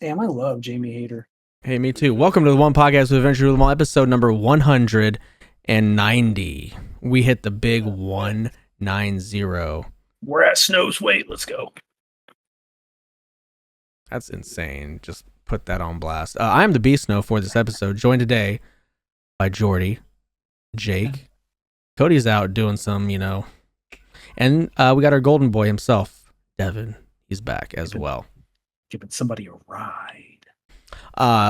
Damn, I love Jamie Hayter. Hey, me too. Welcome to the One Podcast with Adventure with Them All, episode number 190. We hit the big 190. We're at Snow's Weight. Let's go. That's insane. Just put that on blast. I am the Beast Snow for this episode, joined today by Jordi, Jake. Cody's out doing some, and we got our golden boy himself, Devin. He's back as well. Giving somebody a ride.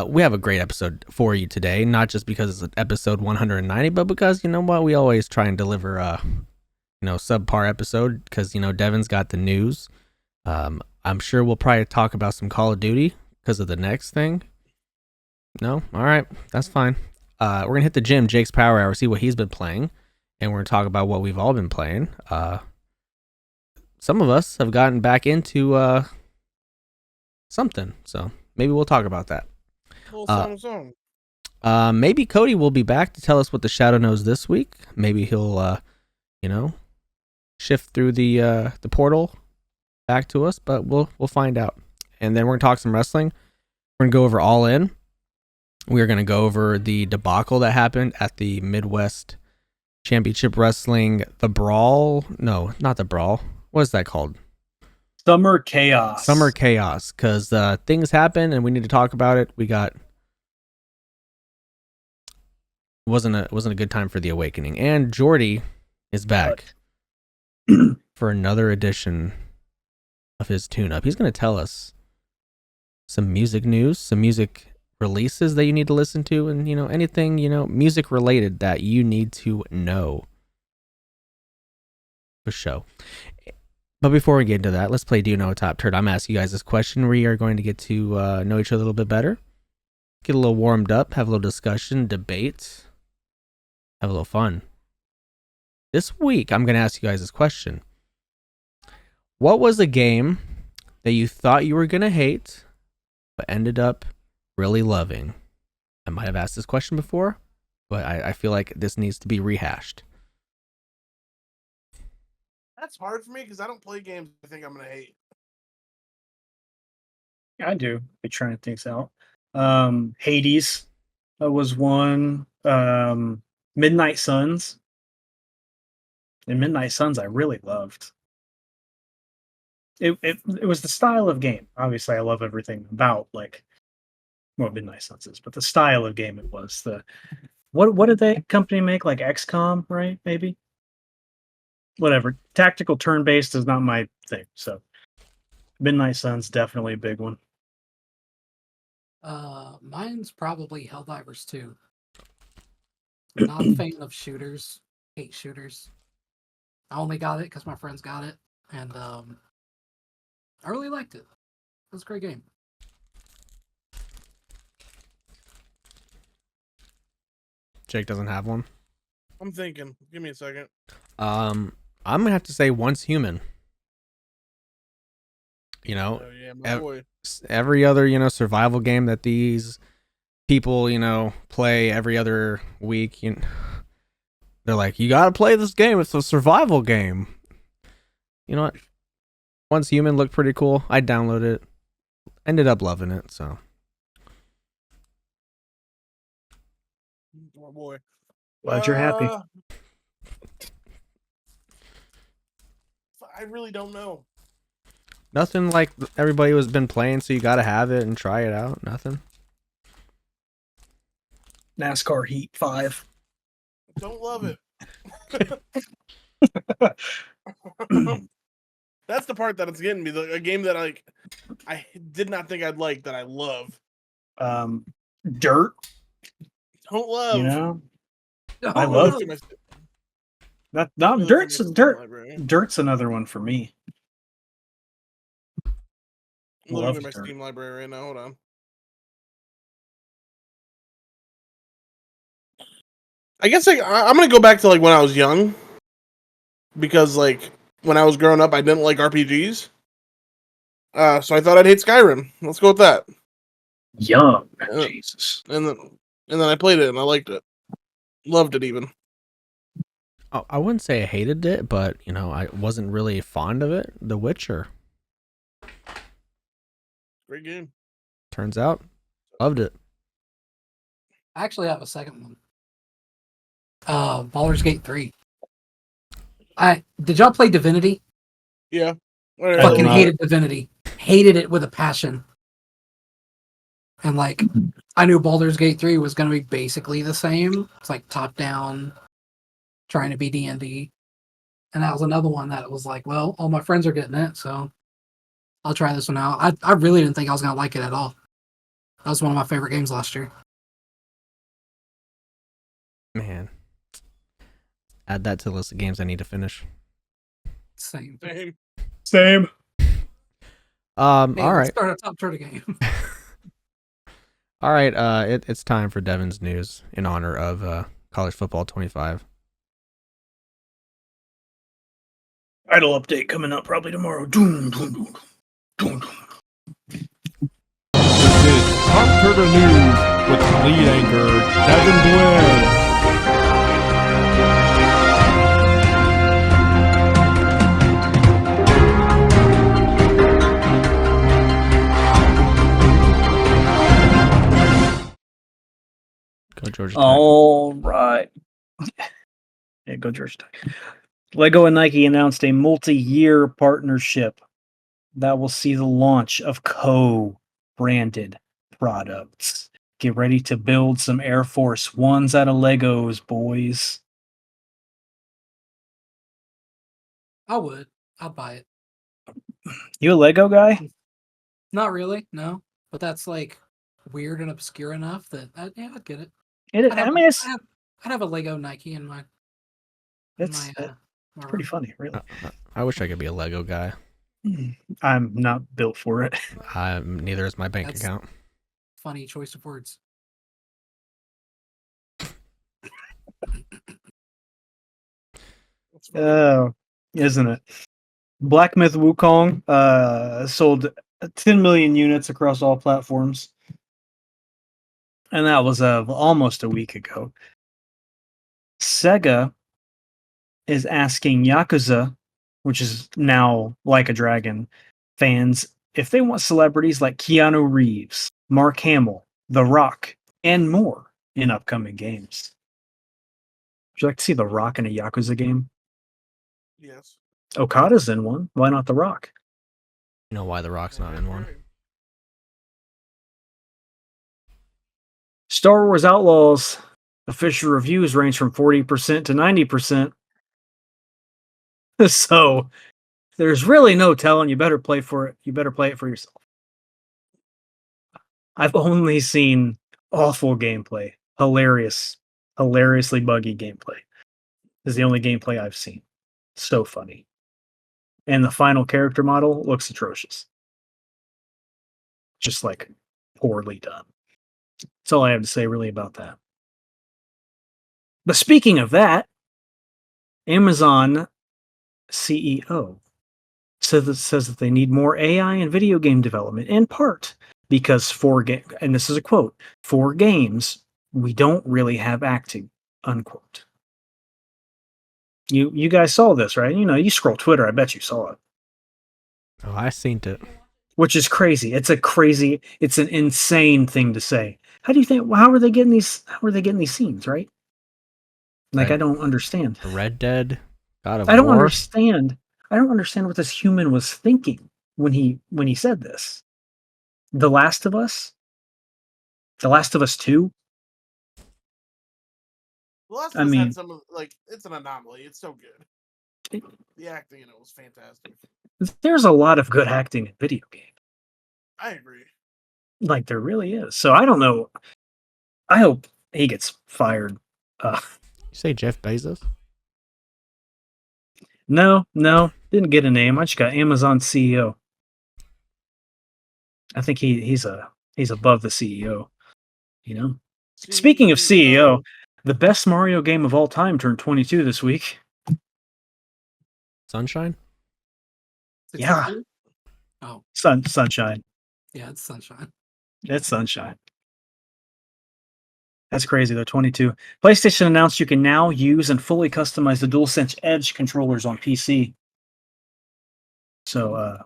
We have a great episode for you today, not just because it's episode 190, but because, you know what, we always try and deliver a, subpar episode because, Devin's got the news. I'm sure we'll probably talk about some Call of Duty because of the next thing. No? All right. That's fine. We're going to hit the gym, Jake's Power Hour, see what he's been playing, and we're going to talk about what we've all been playing. Some of us have gotten back into something, so maybe we'll talk about that. Maybe Cody will be back to tell us what the Shadow knows this week. Maybe he'll, shift through the portal back to us, but we'll find out. And then we're gonna talk some wrestling. We're gonna go over All In. We're gonna go over the debacle that happened at the Midwest Championship Wrestling, the Brawl. No, not the Brawl. What is that called? Summer Chaos. Summer Chaos, because things happen and we need to talk about it. We got it wasn't a good time for the awakening. And Jordi is back for another edition of his tune-up. He's going to tell us some music news, some music releases that you need to listen to, and anything music related that you need to know for show. But before we get into that, let's play Do You Know Top Turd. I'm asking you guys this question. We are going to get to know each other a little bit better, get a little warmed up, have a little discussion, debate, have a little fun. This week, I'm going to ask you guys this question. What was a game that you thought you were going to hate, but ended up really loving? I might have asked this question before, but I feel like this needs to be rehashed. That's hard for me because I don't play games I think I'm going to hate. I do. Be trying things out. Hades was one. Midnight Suns. And Midnight Suns I really loved. It was the style of game. Obviously, I love everything about what Midnight Suns is, but the style of game it was. What did that company make? Like XCOM, right? Maybe. Whatever. Tactical turn-based is not my thing. So, Midnight Suns definitely a big one. Mine's probably Helldivers 2. Not a fan of shooters. Hate shooters. I only got it because my friends got it, and I really liked it. It was a great game. Jake doesn't have one. I'm thinking. Give me a second. I'm gonna have to say Once Human. Oh, yeah, my boy. Every other survival game that these people play every other week, they're like, you gotta play this game. It's a survival game. You know what? Once Human looked pretty cool. I downloaded it. Ended up loving it. So. My boy. Glad you're happy. I really don't know. Nothing like everybody has been playing, so you gotta have it and try it out. Nothing. NASCAR Heat 5. Don't love it. That's the part that it's getting me. A game that I did not think I'd like that I love. Dirt. Don't love. I love it. Dirt's another one for me. I'm looking at my Steam library right now. Hold on. I guess I'm gonna go back to when I was young, because when I was growing up, I didn't like RPGs. So I thought I'd hate Skyrim. Let's go with that. Young, Jesus. And then I played it and I liked it, loved it even. Oh, I wouldn't say I hated it, but I wasn't really fond of it. The Witcher. Great game. turns out, loved it. I actually have a second one. Baldur's Gate 3. Did y'all play Divinity? Yeah. Fucking not. hated Divinity. Hated it with a passion. And like, I knew Baldur's Gate 3 was going to be basically the same. It's like top down, trying to be D&D. And that was another one that was like, well, all my friends are getting it, so I'll try this one out. I really didn't think I was going to like it at all. That was one of my favorite games last year. Man. Add that to the list of games I need to finish. Same. Same. Hey, All let's right. start a TOPTERTA game. All right. It's time for Devin's news in honor of College Football 25. Idle update coming up probably tomorrow. Doom, doom, doom, doom, doom. This is TOPTERTA News with lead anchor Devin Boyz. Go Georgia Tech. All right. Yeah, go Georgia Tech. Lego and Nike announced a multi-year partnership that will see the launch of co-branded products. Get ready to build some Air Force Ones out of Legos, boys. I would. I'd buy it. You a Lego guy? Not really, no. But that's like weird and obscure enough that yeah, I'd get it. I'd I'd have a Lego Nike in my. it's my pretty room. funny, really. I wish I could be a Lego guy. I'm not built for it. Neither is my bank That's- account. Funny choice of words. Oh, isn't it? Black Myth Wukong sold 10 million units across all platforms. And that was almost a week ago. Sega is asking Yakuza, which is now Like a Dragon, fans if they want celebrities like Keanu Reeves, Mark Hamill, The Rock, and more in upcoming games. Would you like to see The Rock in a Yakuza game? Yes. Okada's in one. Why not The Rock? You know why The Rock's not in one? Star Wars Outlaws official reviews range from 40% to 90%. So there's really no telling. You better play for it. You better play it for yourself. I've only seen awful gameplay. Hilariously buggy gameplay. Is the only gameplay I've seen. So funny. And the final character model looks atrocious. Just like poorly done. That's all I have to say really about that. But speaking of that, Amazon CEO says that they need more AI in video game development, in part because and this is a quote, for games, we don't really have acting, unquote. You guys saw this, right? You know, you scroll Twitter, I bet you saw it. Oh, I seen it. Which is crazy. It's an insane thing to say. How are they getting these scenes, right? Like, I don't understand. Red Dead, God of I don't War. understand. I don't understand what this human was thinking when he said this. The Last of Us? The Last of Us 2? The Last I of Us mean- had some of, like, it's an anomaly. It's so good. The acting in it was fantastic. There's a lot of good acting in video games. I agree. Like, there really is. So I don't know. I hope he gets fired. You say Jeff Bezos? No, didn't get a name. I just got Amazon CEO. I think he's above the CEO. You know. Speaking of CEO, the best Mario game of all time turned 22 this week. Sunshine? Yeah. 62? Oh, Sunshine. yeah, it's Sunshine. It's Sunshine. That's crazy though. 22. PlayStation announced you can now use and fully customize the DualSense Edge controllers on PC. So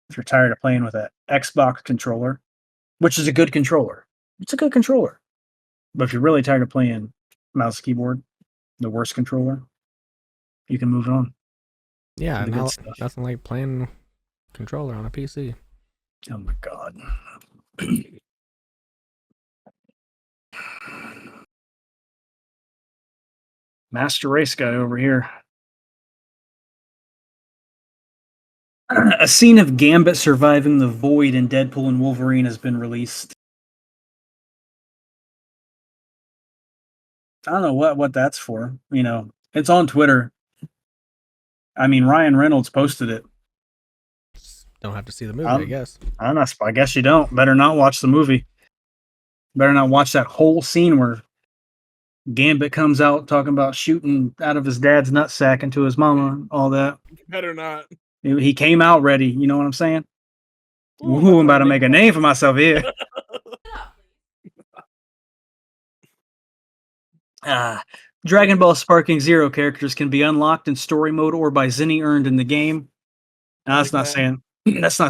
if you're tired of playing with an Xbox controller, which is a good controller. It's a good controller. But if you're really tired of playing mouse keyboard, the worst controller, you can move on. Yeah, The good stuff. nothing like playing controller on a PC. Oh my god. Master Race guy over here. A scene of Gambit surviving the void in Deadpool and Wolverine has been released. I don't know what that's for. You know, it's on Twitter. I mean, Ryan Reynolds posted it. Just don't have to see the movie, I guess. I don't know. I guess you don't. Better not watch the movie. Better not watch that whole scene where Gambit comes out talking about shooting out of his dad's nutsack into his mama, all that. Better not. He came out ready. You know what I'm saying? Ooh, Ooh, I'm about to make a name for myself here. Dragon Ball Sparking Zero characters can be unlocked in story mode or by Zinni earned in the game. Now, that's not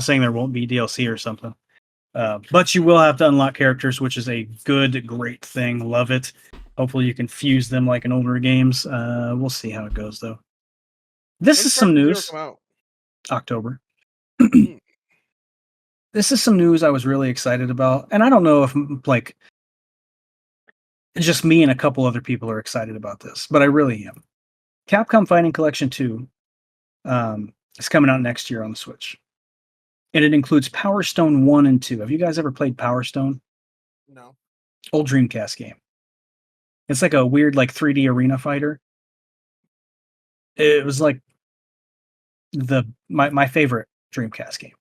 saying there won't be DLC or something. But you will have to unlock characters, which is a great thing. Love it. Hopefully you can fuse them like in older games. We'll see how it goes, though. This is some news. October. This is some news I was really excited about. And I don't know if, like, just me and a couple other people are excited about this, but I really am. Capcom Fighting Collection 2 is coming out next year on the Switch. And it includes Power Stone 1 and 2. Have you guys ever played Power Stone? No. Old Dreamcast game. It's like a weird, like 3D arena fighter. It was like my favorite Dreamcast game.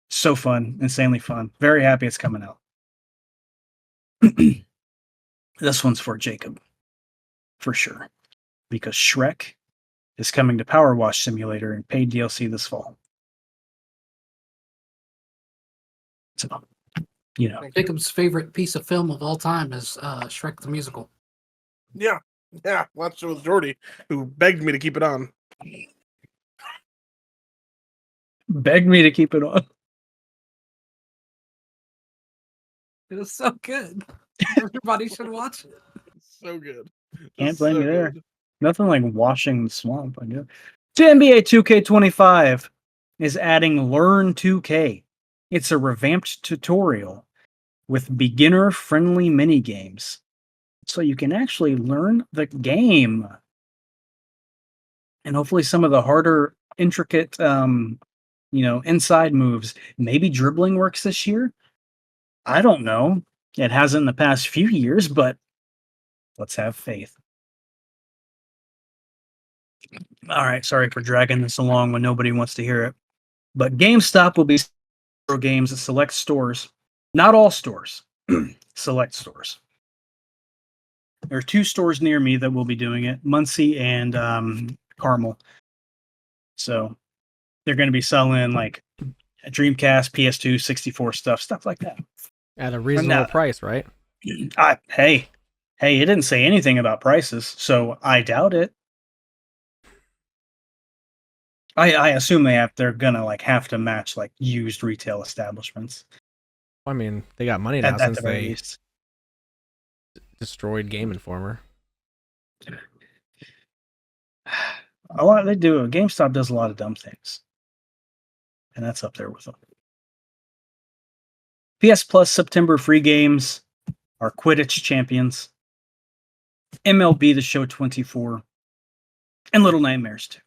So fun, insanely fun. Very happy it's coming out. This one's for Jacob, for sure, because Shrek is coming to Power Wash Simulator and paid DLC this fall. So, you know, Jacob's favorite piece of film of all time is Shrek the Musical. Yeah. Watched it with Jordi, who begged me to keep it on. begged me to keep it on. It was so good. Everybody should watch it. So good. Can't blame you there. Nothing like washing the swamp, I guess. To NBA 2K25 is adding Learn 2K. It's a revamped tutorial with beginner-friendly mini-games. So you can actually learn the game. And hopefully some of the harder, intricate, inside moves. Maybe dribbling works this year. I don't know. It hasn't in the past few years, but let's have faith. All right, sorry for dragging this along when nobody wants to hear it. But GameStop will be games at select stores. Not all stores. Select stores. There are 2 stores near me that will be doing it, Muncie and Carmel. So they're going to be selling like a Dreamcast, PS2, 64 stuff like that. At a reasonable price, right? Hey, it didn't say anything about prices, so I doubt it. I assume they're gonna like have to match like used retail establishments. I mean, they got money now since the very they least. destroyed Game Informer. A lot they do. GameStop does a lot of dumb things, and that's up there with them. PS Plus September free games are Quidditch Champions, MLB The Show 24, and Little Nightmares 2.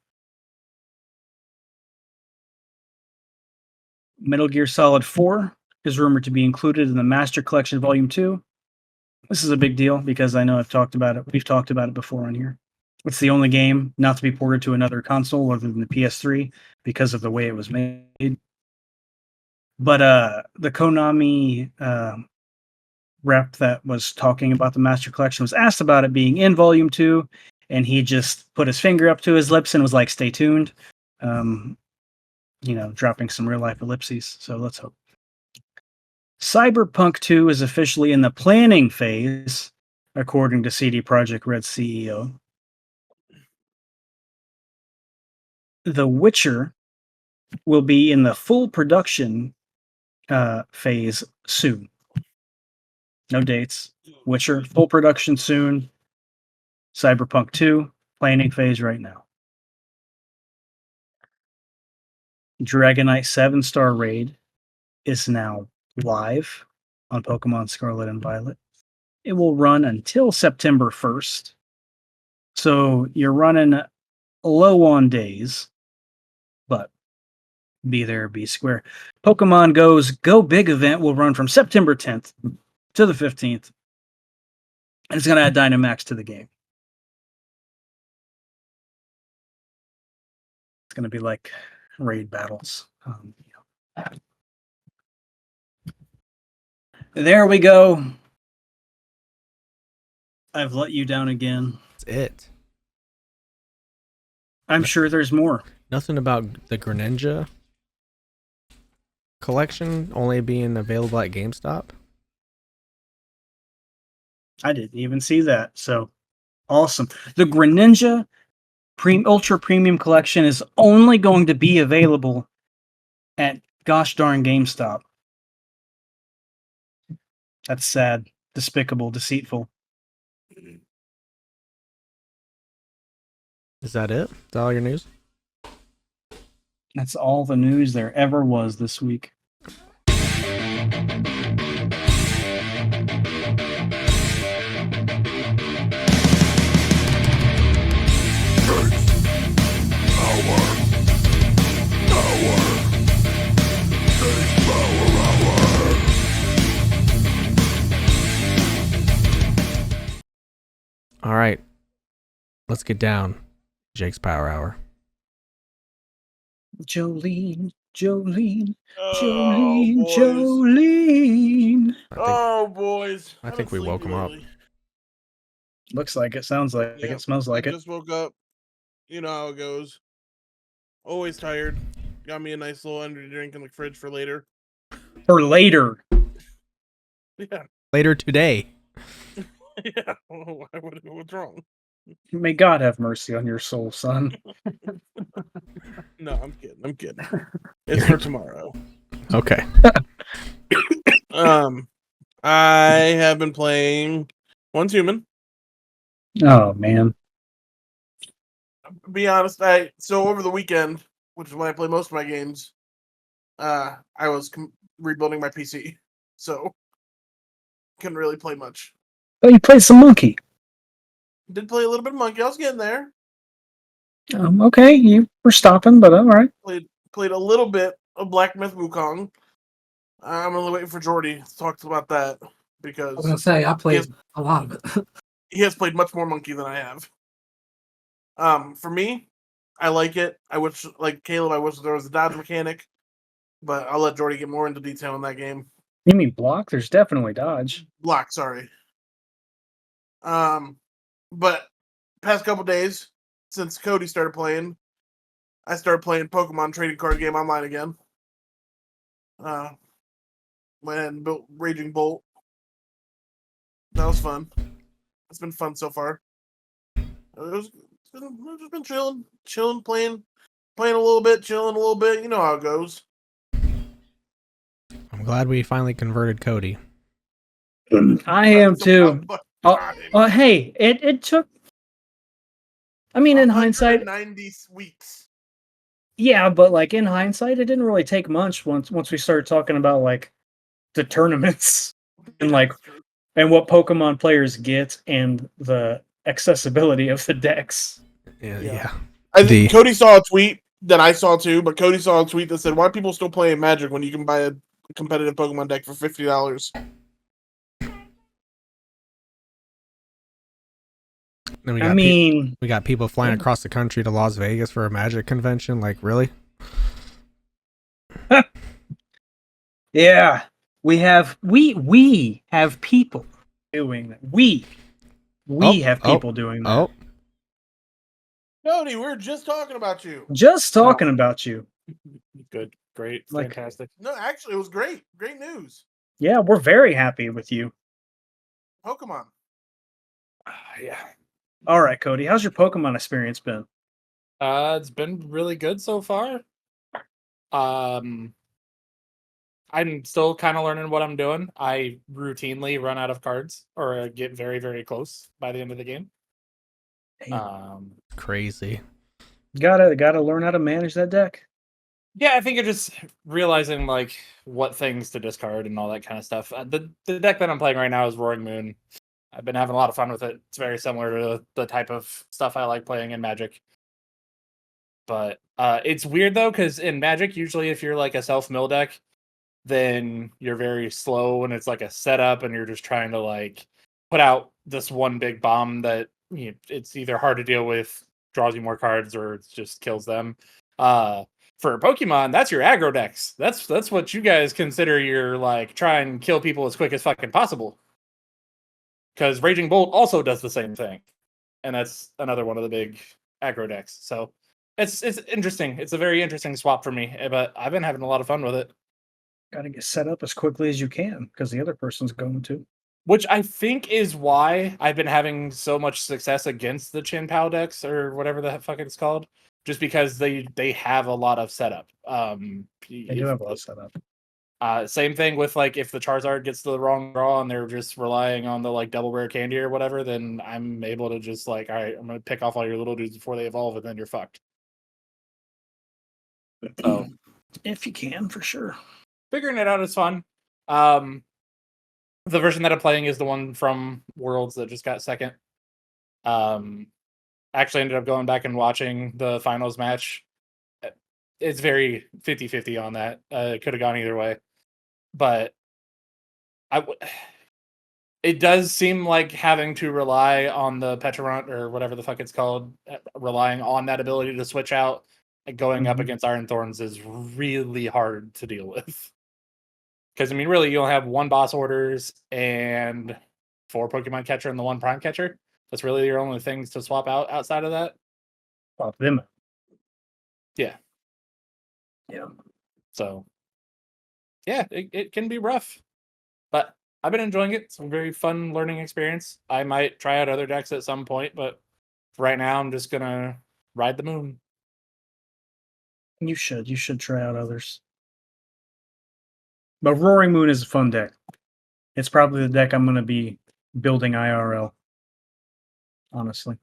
Metal Gear Solid 4 is rumored to be included in the Master Collection Volume 2. This is a big deal because I know I've talked about it. We've talked about it before on here. It's the only game not to be ported to another console other than the PS3 because of the way it was made. But the Konami rep that was talking about the Master Collection was asked about it being in Volume 2, and he just put his finger up to his lips and was like, stay tuned. Dropping some real life ellipses. So let's hope. Cyberpunk 2 is officially in the planning phase, according to CD Projekt Red's CEO. The Witcher will be in the full production phase soon. No dates. Witcher full production soon. Cyberpunk 2 planning phase right now. Dragonite 7-star raid is now live on Pokemon Scarlet and Violet. It will run until September 1st. So you're running low on days, but be there, be square. Pokemon Go's Go Big event will run from September 10th to the 15th. And it's going to add Dynamax to the game. It's going to be like raid battles. There we go. I've let you down again. That's it. I'm sure there's more. Nothing about the Greninja collection only being available at GameStop. I didn't even see that. So awesome. The Greninja Ultra Premium Collection is only going to be available at gosh darn GameStop. That's sad, despicable, deceitful. Is that it? Is that all your news? That's all the news there ever was this week. All right. Let's get down. Jake's Power Hour. Jolene, Jolene, Oh, Jolene, boys. Jolene. Oh, boys. I think we woke him up. Looks like it, sounds like Yeah, it, smells like I it. just woke up. You know how it goes. Always tired. Got me a nice little energy drink in the fridge for later. For later. Yeah. Later today. Yeah. What's wrong? May God have mercy on your soul, son. No, I'm kidding. I'm kidding. It's for tomorrow. Okay. I have been playing Once Human. Oh, man. Be honest, so over the weekend, which is when I play most of my games, I was rebuilding my PC, so couldn't really play much. Oh, you played some Monkey. Did play a little bit of Monkey. I was getting there. Okay, you were stopping, but all right. Played a little bit of Black Myth Wukong. I'm only waiting for Jordi to talk about that because I was gonna say I played a lot of it. he has played much more Monkey than I have. For me, I like it. I wish, like Caleb, I wish there was a dodge mechanic, but I'll let Jordi get more into detail in that game. You mean block? There's definitely dodge. Block, sorry. But past couple days since Cody started playing, I started playing Pokemon trading card game online again. When built Raging Bolt. That was fun. It's been fun so far. I've just been chilling, playing a little bit, chilling a little bit. You know how it goes. I'm glad we finally converted Cody. I am too. Hey, it took. I mean, in hindsight, 90 weeks. Yeah, but like in hindsight, it didn't really take much once we started talking about like the tournaments and like and what Pokemon players get and the accessibility of the decks. Yeah. I think Cody saw a tweet that I saw too, but Cody saw a tweet that said, "Why are people still playing Magic when you can buy a competitive Pokemon deck for $50?" We got people flying across the country to Las Vegas for a Magic convention. Like, really? Yeah, we have people doing that. We have people doing that. Oh, Cody, we were just talking about you. Just talking about you. Good, great, Like- fantastic. No, actually, it was great. Great news. Yeah, we're very happy with you. Pokemon. Yeah. All right, Cody, how's your Pokemon experience been? It's been really good so far. I'm still kind of learning what I'm doing. I routinely run out of cards or get very, very close by the end of the game. Damn. Crazy. Gotta learn how to manage that deck. Yeah, I think you're just realizing like what things to discard and all that kind of stuff. The deck that I'm playing right now is Roaring Moon. I've been having a lot of fun with it. It's very similar to the type of stuff I like playing in Magic. But it's weird though, because in Magic, usually if you're like a self-mill deck, then you're very slow and it's like a setup and you're just trying to like put out this one big bomb that it's either hard to deal with, draws you more cards, or it just kills them. For Pokemon, that's your aggro decks. That's what you guys consider your like try and kill people as quick as fucking possible. Because Raging Bolt also does the same thing. And that's another one of the big aggro decks. So it's interesting. It's a very interesting swap for me, but I've been having a lot of fun with it. Gotta get set up as quickly as you can because the other person's going to. Which I think is why I've been having so much success against the Chin Pao decks or whatever the fuck it's called. Just because they have a lot of setup. They do have a lot of setup. Same thing with like if the Charizard gets the wrong draw and they're just relying on the like double rare candy or whatever, then I'm able to just like, all right, I'm gonna pick off all your little dudes before they evolve, and then you're fucked. So if you can, for sure. Figuring it out is fun. The version that I'm playing is the one from Worlds that just got second. Actually ended up going back and watching the finals match. It's very 50-50 on that. It could have gone either way. But it does seem like having to rely on the Petrarunt or whatever the fuck it's called, relying on that ability to switch out and going up against Iron Thorns is really hard to deal with. Because, I mean, really, you'll have one boss orders and 4 Pokemon catcher and the 1 prime catcher. That's really your only things to swap out outside of that. Swap them. Yeah. Yeah. So, yeah, it can be rough. But I've been enjoying it. It's a very fun learning experience. I might try out other decks at some point, but right now I'm just going to ride the moon. You should try out others. But Roaring Moon is a fun deck. It's probably the deck I'm going to be building IRL. Honestly.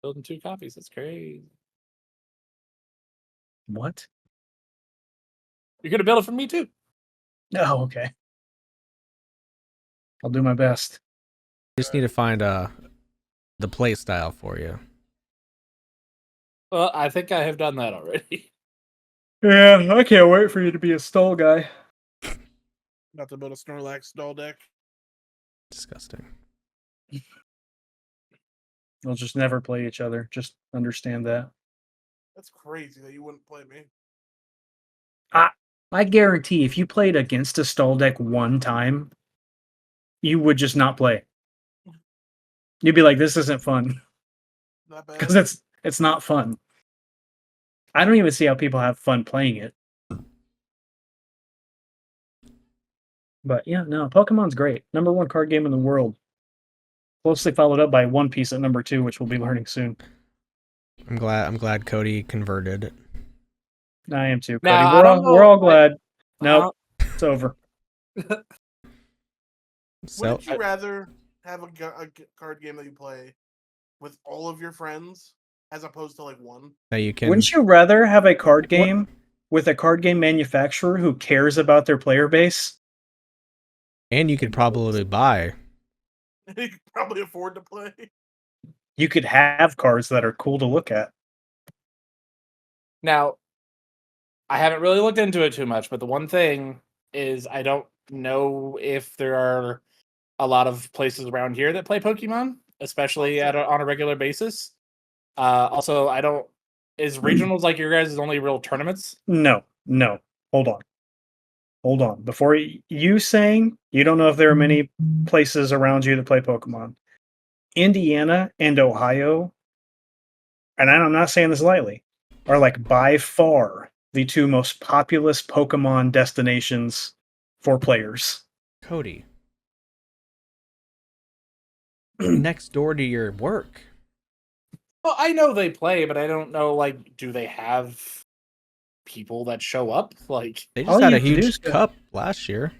Building 2 copies. That's crazy. What? You're going to build it for me too. Oh, okay. I'll do my best. Just need to find the play style for you. Well, I think I have done that already. Yeah, I can't wait for you to be a stall guy. About to build a Snorlax doll deck. Disgusting. We'll just never play each other. Just understand that. That's crazy that you wouldn't play me. I guarantee if you played against a stall deck one time, you would just not play. You'd be like, this isn't fun. Not bad. Because it's not fun. I don't even see how people have fun playing it. But yeah, no, Pokemon's great. #1 card game in the world. Closely followed up by One Piece at #2, which we'll be learning soon. I'm glad Cody converted. I am too, Cody. Now, We're all glad. Nope, it's over. So Wouldn't you rather have a card game that you play with all of your friends as opposed to like one? that you can. Wouldn't you rather have a card game with a card game manufacturer who cares about their player base? And you could probably buy. You could probably afford to play. You could have cards that are cool to look at. Now, I haven't really looked into it too much, but the one thing is I don't know if there are a lot of places around here that play Pokemon, especially on a regular basis. Also, I don't... Is regionals like your guys' only real tournaments? No. Hold on. Before you saying you don't know if there are many places around you that play Pokemon. Indiana and Ohio, and I'm not saying this lightly, are like by far the 2 most populous Pokemon destinations for players. Cody. Next door to your work. Well, I know they play, but I don't know, like, do they have people that show up. Like, They All just had you a have to do is huge go- cup last year.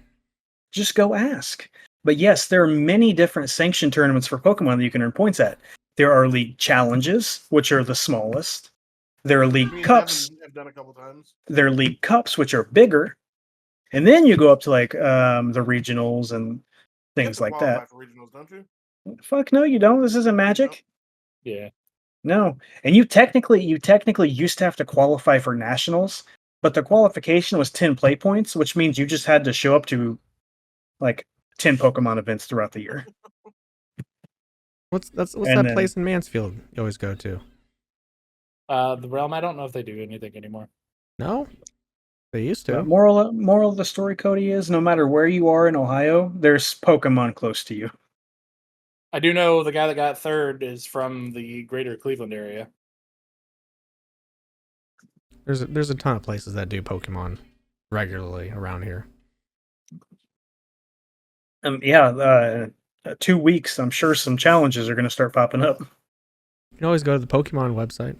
Just go ask. But yes, there are many different sanctioned tournaments for Pokemon that you can earn points at. There are league challenges, which are the smallest. There are Me league and cups. Devin have done a couple times. There are league cups, which are bigger. And then you go up to like the regionals and You have things to like qualify that. for regionals, don't you? Fuck no, you don't. This isn't Magic. yeah. No. And you technically used to have to qualify for nationals, but the qualification was 10 play points, which means you just had to show up to like 10 Pokemon events throughout the year. What's And that then- place in Mansfield you always go to? The Realm, I don't know if they do anything anymore. No? They used But to. moral of the story, Cody, is no matter where you are in Ohio, there's Pokemon close to you. I do know the guy that got third is from the greater Cleveland area. There's a ton of places that do Pokemon regularly around here. Yeah, 2 weeks, I'm sure some challenges are going to start popping up. You can always go to the Pokemon website.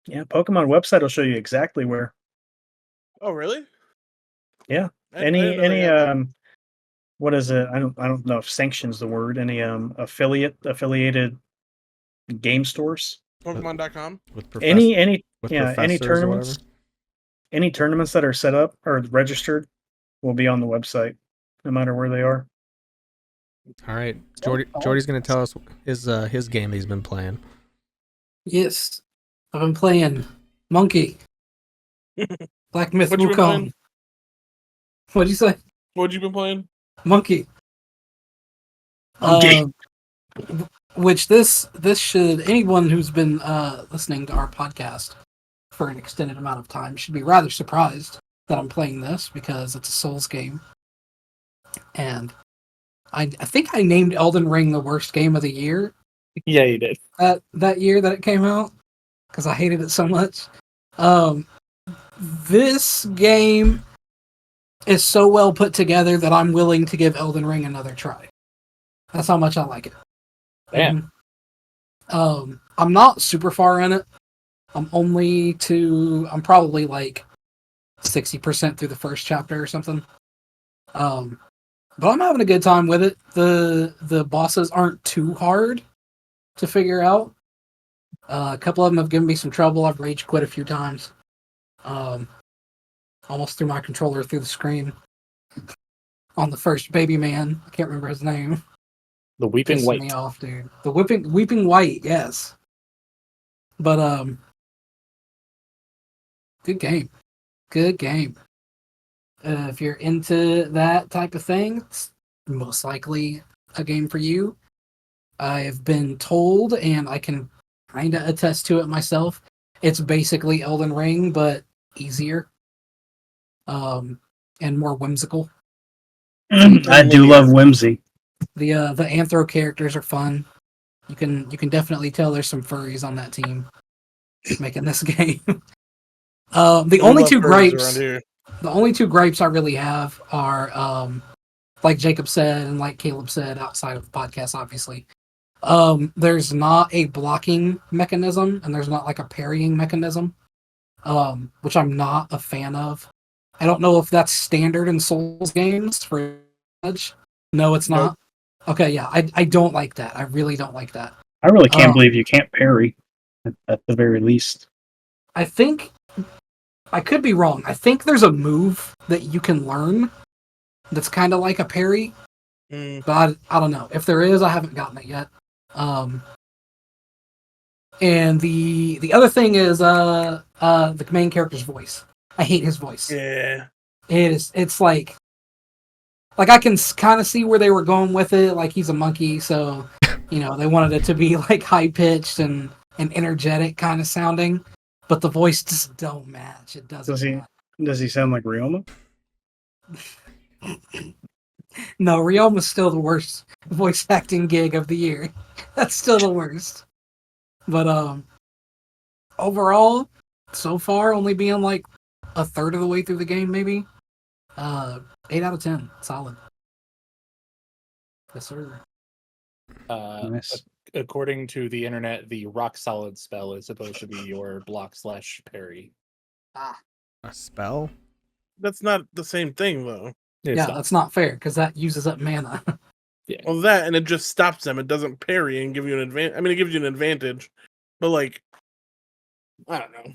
Yeah, Pokemon website will show you exactly where. Oh, really? Yeah. I didn't know they Any had that. what is it? I don't know if sanctions the word. Any affiliated game stores? Pokemon.com. With Any professors tournaments? Any tournaments that are set up or registered will be on the website, no matter where they are. All right, Jordy's gonna tell us his game he's been playing. Yes, I've been playing Monkey, Black Myth What you been Wukong. playing? What'd you say? What you been playing? Monkey. Monkey. Which this should, anyone who's been listening to our podcast for an extended amount of time should be rather surprised that I'm playing this, because it's a Souls game. And I think I named Elden Ring the worst game of the year Yeah, you did. that year that it came out, because I hated it so much. This game is so well put together that I'm willing to give Elden Ring another try. That's how much I like it. Damn. I'm not super far in it. I'm probably like 60% through the first chapter or something. But I'm having a good time with it. The bosses aren't too hard to figure out. A couple of them have given me some trouble. I've rage quit a few times. Almost threw my controller through the screen on the first baby man. I can't remember his name. The Weeping Pissing White. me off, dude. The Weeping White, yes. But good game. Good game. If you're into that type of thing, it's most likely a game for you. I've been told, and I can kind of attest to it myself, it's basically Elden Ring, but easier. And more whimsical. I do love whimsy. The anthro characters are fun. You can definitely tell there's some furries on that team making this game. The only two gripes I really have are like Jacob said and like Caleb said outside of the podcast, obviously. There's not a blocking mechanism and there's not like a parrying mechanism, which I'm not a fan of. I don't know if that's standard in Souls games for much. No, it's not. Nope. Okay, yeah, I don't like that. I really don't like that. I really can't believe you can't parry at the very least. I think I could be wrong. I think there's a move that you can learn that's kind of like a parry, but I don't know. If there is, I haven't gotten it yet. And the other thing is the main character's voice. I hate his voice. Yeah. It's like I can kind of see where they were going with it. Like, he's a monkey, so they wanted it to be like high pitched and energetic kind of sounding, but the voice just don't match. It doesn't. Does he sound like Ryoma? No, Ryoma's still the worst voice acting gig of the year. That's still the worst. But overall, so far, only being like a third of the way through the game, maybe. 8 out of 10, solid. Yes, sir. Nice. According to the internet, the rock solid spell is supposed to be your block/parry. Ah, A spell? That's not the same thing, though. It's yeah, not. that's not fair because that uses up mana. Well, that and it just stops them. It doesn't parry and give you an advantage. I mean, it gives you an advantage, but like, I don't know.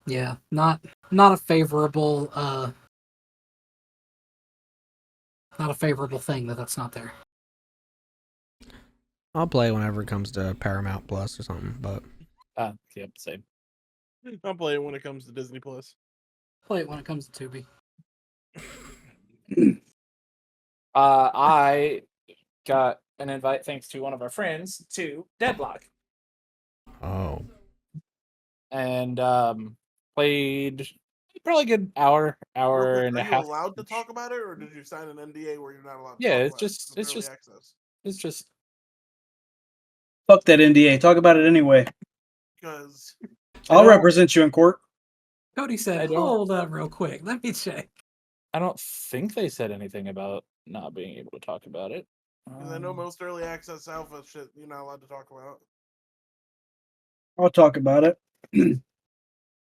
Yeah, not a favorable not a favorable thing that's not there. I'll play whenever it comes to Paramount Plus or something, but Yep, same. I'll play it when it comes to Disney Plus. Play it when it comes to Tubi. I got an invite thanks to one of our friends to Deadlock, oh, and played probably a good hour Real quick, and are a you half. allowed to talk about it, or did you sign an NDA where you're not allowed to Yeah, talk it's about just it? it's Early just access. it's just Fuck that NDA. Talk about it anyway. Because I'll represent you in court. Cody said, I don't- "Hold up, real quick. Let me check." I don't think they said anything about not being able to talk about it. I know most early access alpha shit you're not allowed to talk about. I'll talk about it.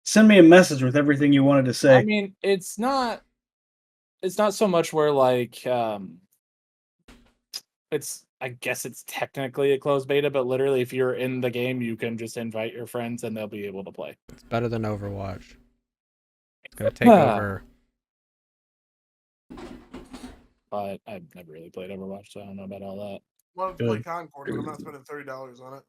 Send me a message with everything you wanted to say. I mean, it's not so much where like it's I guess it's technically a closed beta, but literally if you're in the game, you can just invite your friends and they'll be able to play. it's better than Overwatch. It's gonna take over. But I've never really played Overwatch, so I don't know about all that. Wanted to play Concord, but I'm not spending $30 on it.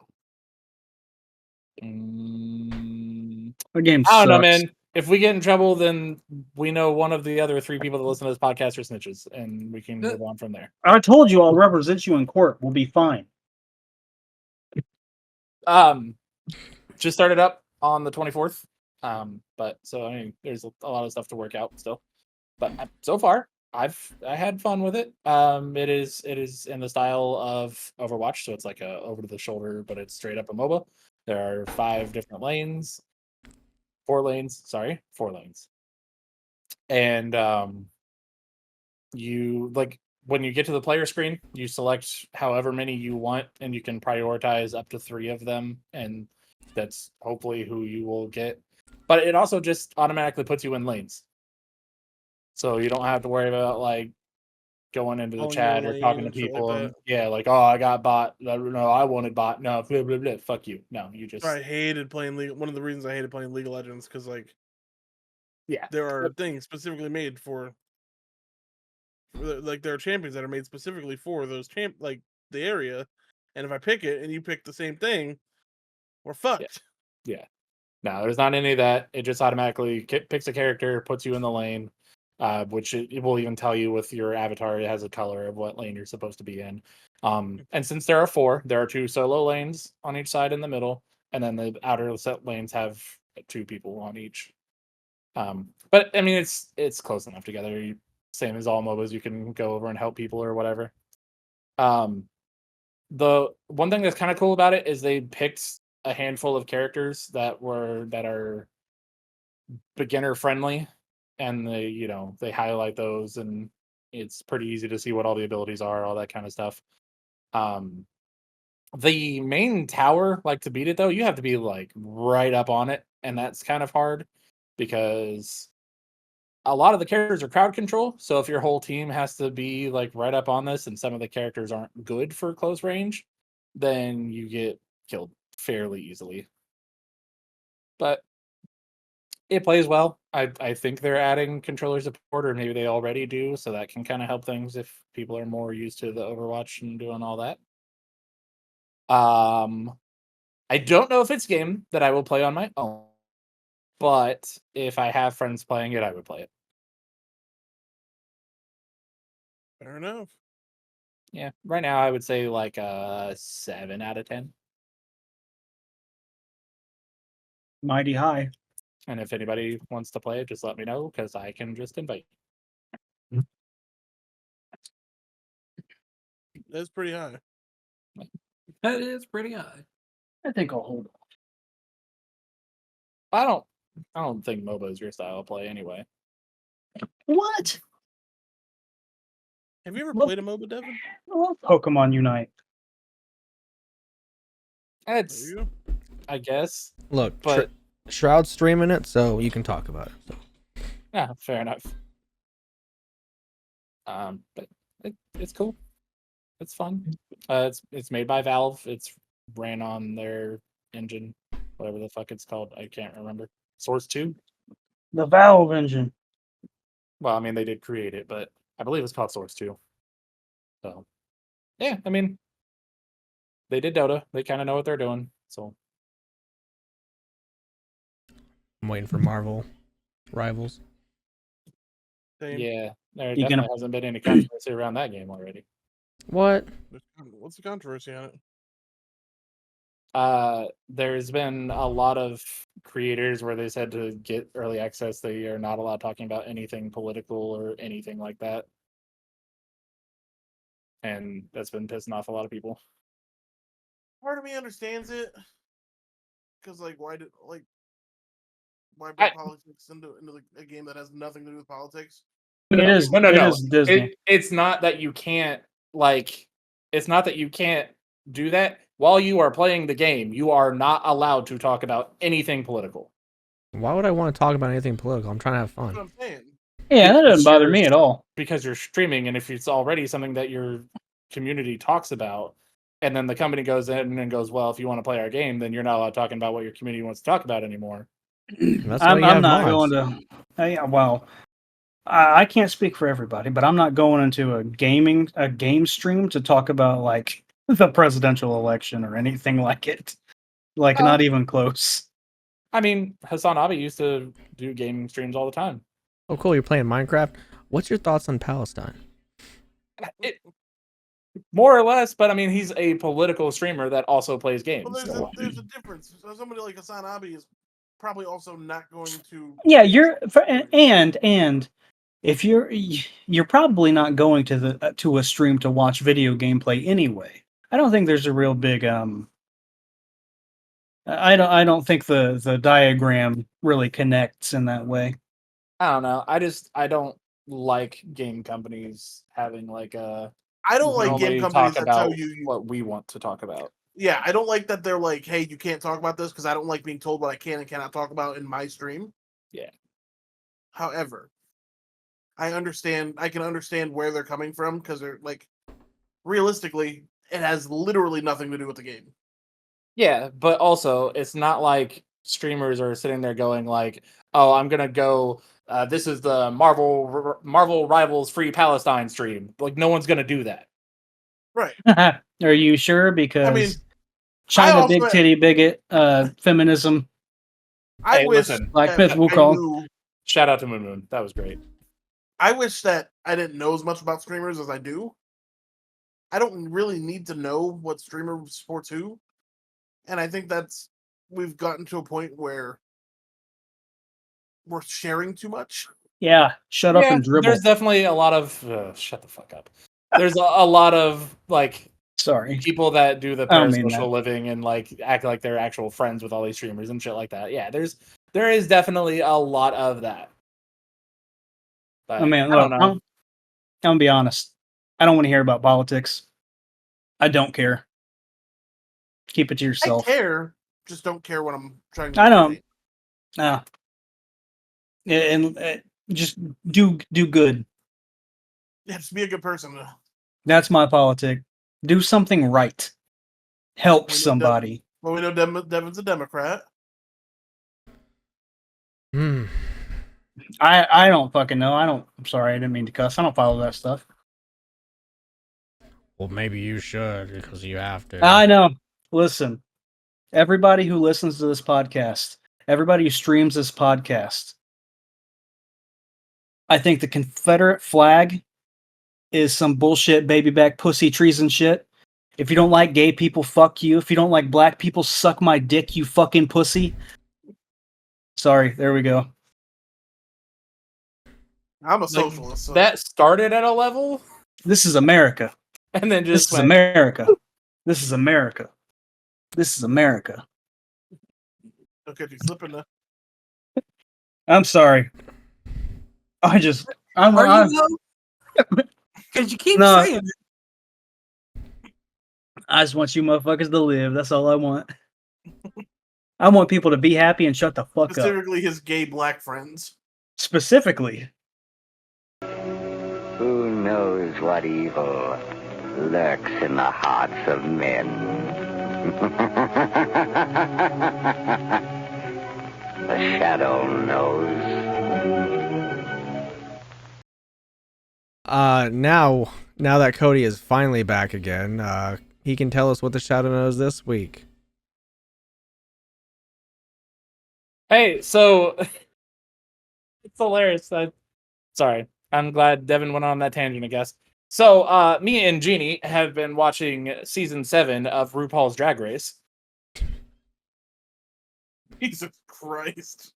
The game I don't know, sucks. man. If we get in trouble, then we know one of the other 3 people that listen to this podcast are snitches, and we can move on from there. I told you I'll represent you in court. We'll be fine. Just started up on the 24th. But so I mean, there's a lot of stuff to work out still. But so far, I had fun with it. It is in the style of Overwatch, so it's like a over the shoulder, but it's straight up a MOBA. There are 5 different lanes, 4 lanes. Sorry, 4 lanes. And you like when you get to the player screen, you select however many you want, and you can prioritize up to 3 of them, and that's hopefully who you will get. But it also just automatically puts you in lanes. So you don't have to worry about like going into the Calling chat your or lane talking to and shit like people. that. And, yeah, like, oh, I got bot. No, I wanted bot. No, blah, blah, blah. Fuck you. No, you just. I hated playing League. One of the reasons I hated playing League of Legends because like Yeah. there are things specifically made for like there are champions that are made specifically for those like the area, and if I pick it and you pick the same thing, we're fucked. Yeah. No, there's not any of that. It just automatically picks a character, puts you in the lane, which it will even tell you with your avatar. It has a color of what lane you're supposed to be in. And since there are 4, there are 2 solo lanes on each side in the middle, and then the outer set lanes have 2 people on each. But I mean, it's close enough together. Same as all MOBAs, you can go over and help people or whatever. The one thing that's kind of cool about it is they picked a handful of characters that are beginner friendly, and they highlight those, and it's pretty easy to see what all the abilities are, all that kind of stuff. The main tower, like to beat it though, you have to be like right up on it, and that's kind of hard because a lot of the characters are crowd control. So if your whole team has to be like right up on this, and some of the characters aren't good for close range, then you get killed fairly easily. But it plays well. I think they're adding controller support, or maybe they already do, so that can kind of help things if people are more used to the Overwatch and doing all that. I don't know if it's a game that I will play on my own, but if I have friends playing it, I would play it. Fair enough. Yeah, right now I would say like a 7 out of 10. Mighty high. And if anybody wants to play it, just let me know because I can just invite. That's pretty high. That is pretty high. I think I'll hold on. I don't think MOBA is your style of play anyway. What? Have you ever Look- played a MOBA, Devin? Oh, Pokemon Unite. There It's you go. I guess, Look, but Shroud's streaming it, so you can talk about it. So. Yeah, fair enough. But it's cool. It's fun. It's made by Valve. It's ran on their engine, whatever the fuck it's called. I can't remember. Source 2? The Valve engine. Well, I mean, they did create it, but I believe it's called Source 2. So, yeah, I mean, they did Dota. They kind of know what they're doing. So, I'm waiting for Marvel Rivals. Same. yeah, there You definitely gonna- hasn't been any controversy around that game already. What? What's the controversy on it? There's been a lot of creators where they said to get early access, they are not allowed talking about anything political or anything like that. And that's been pissing off a lot of people. Part of me understands it, because why bring I- politics into a game that has nothing to do with politics? It is. No. It is Disney. It's not that you can't it's not that you can't do that. While you are playing the game, you are not allowed to talk about anything political. Why would I want to talk about anything political? I'm trying to have That's what fun. I'm saying. Yeah, that doesn't bother Sure. me at all. Because you're streaming, and if it's already something that your community talks about, and then the company goes in and goes, well, if you want to play our game, then you're not allowed talking about what your community wants to talk about anymore. That's why I'm you have not mods. going to. Yeah, well, I can't speak for everybody, but I'm not going into a game stream to talk about the presidential election or anything like it. Not even close. I mean, Hassan Abi used to do gaming streams all the time. Oh, cool. You're playing Minecraft. What's your thoughts on Palestine? More or less, but I mean, he's a political streamer that also plays games. Well, there's a difference. So somebody like Hassan Abi is probably also not going to. Yeah, and if you're probably not going to a stream to watch video gameplay anyway. I don't think there's a real big I don't think the diagram really connects in that way. I don't know. I don't like game companies having a. I don't we like only game companies talk that tell about you. what we want to talk about. Yeah, I don't like that they're like, hey, you can't talk about this, because I don't like being told what I can and cannot talk about in my stream. Yeah. However, I can understand where they're coming from, because they're realistically, it has literally nothing to do with the game. Yeah, but also it's not like streamers are sitting there going "Oh, I'm gonna go. This is the Marvel Rivals Free Palestine stream." No one's gonna do that. Right. Are you sure? Because I mean, China also- big titty bigot, feminism. I Hey, wish listen. Like that Fifth I Wukong. knew- Shout out to Moon Moon. That was great. I wish that I didn't know as much about streamers as I do. I don't really need to know what streamer supports who. And I think we've gotten to a point where we're sharing too much. Yeah, shut up and dribble. There's definitely a lot of shut the fuck up. There's a lot of Sorry. people that do the I don't mean parasocial living and act like they're actual friends with all these streamers and shit like that. Yeah, there is definitely a lot of that. But, I mean, I look, don't know. I'm gonna be honest. I don't want to hear about politics. I don't care. Keep it to yourself. I care, just don't care what I'm trying to. I don't. And just do good. Yeah, just be a good person. That's my politic. Do something right. Help somebody. Well, we know Devin's a Democrat. Hmm. I don't fucking know. I'm sorry. I didn't mean to cuss. I don't follow that stuff. Well, maybe you should because you have to. I know. Listen, everybody who listens to this podcast, everybody who streams this podcast, I think the Confederate flag is some bullshit baby back pussy treason shit. If you don't like gay people, fuck you. If you don't like black people, suck my dick, you fucking pussy. Sorry, there we go. I'm a socialist. So. That started at a level This is America. and then This just is America. This is America. This is America. Okay, you slipping now. I'm sorry. I'm Are you though? Because you keep No. saying it. I just want you motherfuckers to live. That's all I want. I want people to be happy and shut the fuck up. Specifically, his gay black friends. Specifically. Who knows what evil lurks in the hearts of men? The shadow knows. Now that Cody is finally back again, he can tell us what the shadow knows this week. Hey, so it's hilarious. Sorry, I'm glad Devin went on that tangent, I guess. So, me and Jeannie have been watching season 7 of RuPaul's Drag Race. Jesus Christ.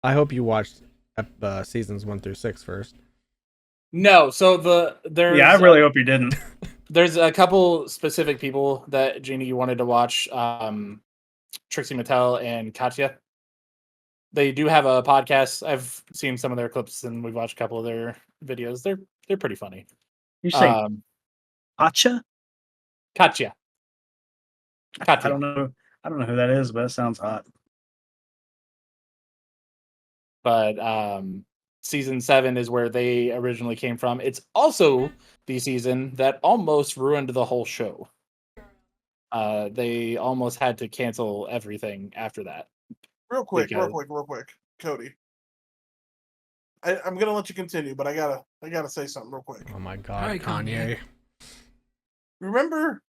I hope you watched seasons 1 through 6 first. No, so there's Yeah, I really hope you didn't. there's a couple specific people that Jeannie wanted to watch. Trixie Mattel and Katya. They do have a podcast. I've seen some of their clips and we've watched a couple of their videos. They're pretty funny. You say Acha? Katya. I don't know who that is, but it sounds hot. But season 7 is where they originally came from. It's also the season that almost ruined the whole show. They almost had to cancel everything after that. Real quick. Cody. I'm gonna let you continue, but I gotta say something real quick. Oh my god, All right, Kanye. Remember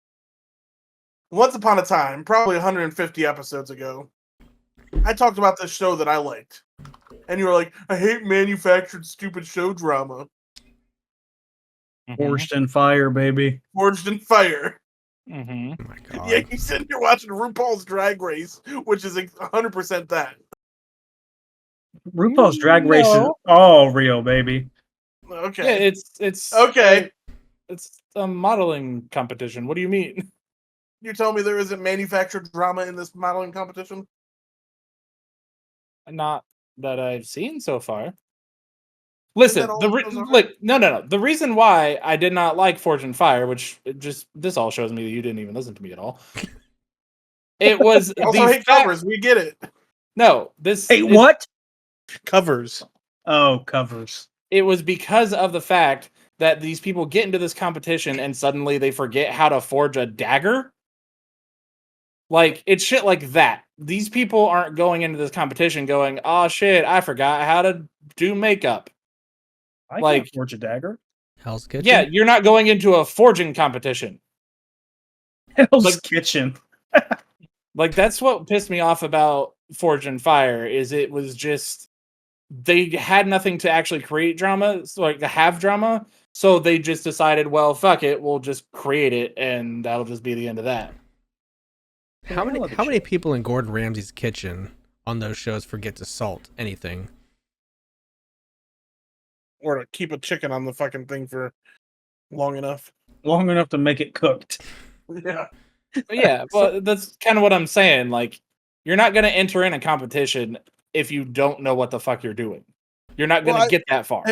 once upon a time, probably 150 episodes ago, I talked about this show that I liked. And you were like, I hate manufactured stupid show drama. Forged in fire, baby. Forged in fire. Mm-hmm. Oh my god. Yeah, you sitting here watching RuPaul's Drag Race, which is 100% that. RuPaul's Drag Race is all real, baby. Okay. Yeah, it's Okay. It's a modeling competition. What do you mean? You tell me there isn't manufactured drama in this modeling competition? Not that I've seen so far. Listen, that all those are? look, no. The reason why I did not like Forge and Fire, which this all shows me that you didn't even listen to me at all. It was Also hate covers. We get it. No, this. Hey, what? Covers. Oh, covers. It was because of the fact that these people get into this competition and suddenly they forget how to forge a dagger. Like, it's shit like that. These people aren't going into this competition going, oh shit, I forgot how to do makeup. I Like- can forge a dagger. Hell's Kitchen? Yeah, you're not going into a forging competition. Hell's Like- Kitchen. Like, that's what pissed me off about Forge and Fire, is it was just, they had nothing to actually create drama, like have drama, so they just decided, well, fuck it, we'll just create it, and that'll just be the end of that. How many people in Gordon Ramsay's kitchen on those shows forget to salt anything? Or to keep a chicken on the fucking thing for long enough. Long enough to make it cooked. Yeah. But yeah, well, that's kind of what I'm saying. Like, you're not going to enter in a competition if you don't know what the fuck you're doing. You're not going to get that far.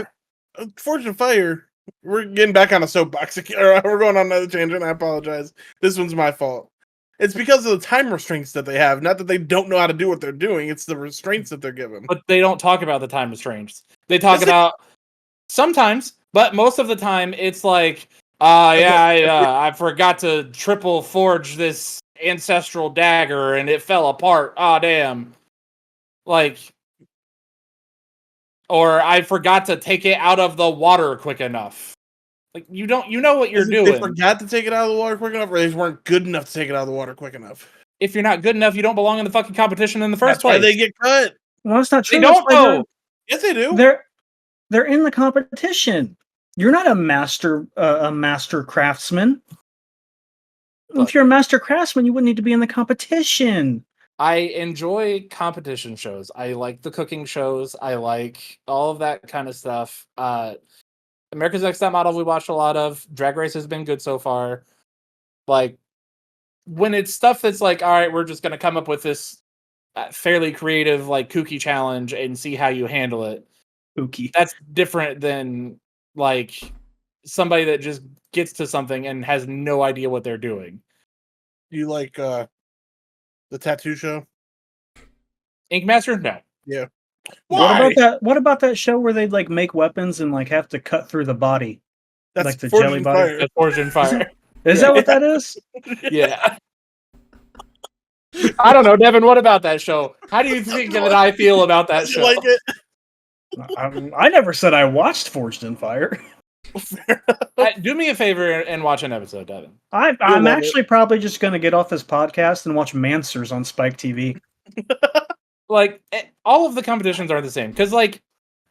Forge and Fire, we're getting back on a soapbox. We're going on another tangent. I apologize. This one's my fault. It's because of the time restraints that they have. Not that they don't know how to do what they're doing. It's the restraints that they're given. But they don't talk about the time restraints. They talk about sometimes, but most of the time it's like, I forgot to triple forge this ancestral dagger and it fell apart. Ah, damn. Like, or I forgot to take it out of the water quick enough. Like, you know what you're doing. They forgot to take it out of the water quick enough, or they weren't good enough to take it out of the water quick enough. If you're not good enough, you don't belong in the fucking competition in the first place. Why they get cut. Well, that's not true. They don't know. Yes, they do. They're in the competition. You're not a master craftsman. Look. If you're a master craftsman, you wouldn't need to be in the competition. I enjoy competition shows. I like the cooking shows. I like all of that kind of stuff. America's Next Top Model we watched a lot of. Drag Race has been good so far. Like, when it's stuff that's like, all right, we're just going to come up with this fairly creative, like, kooky challenge and see how you handle it. Kooky. That's different than, like, somebody that just gets to something and has no idea what they're doing. You like the tattoo show? Ink Master? No. Yeah. What about that show where they'd like make weapons and like have to cut through the body? That's like the Forged jelly in body? Fire. That's Forged in Fire. Is that what that is? Yeah. I don't know, Devin. What about that show? How do you think that I feel about that You show? like it? I never said I watched Forged in Fire. Do me a favor and watch an episode, Devin. I'm love actually probably just going to get off this podcast and watch Mansers on Spike TV. Like, all of the competitions are the same. Because, like,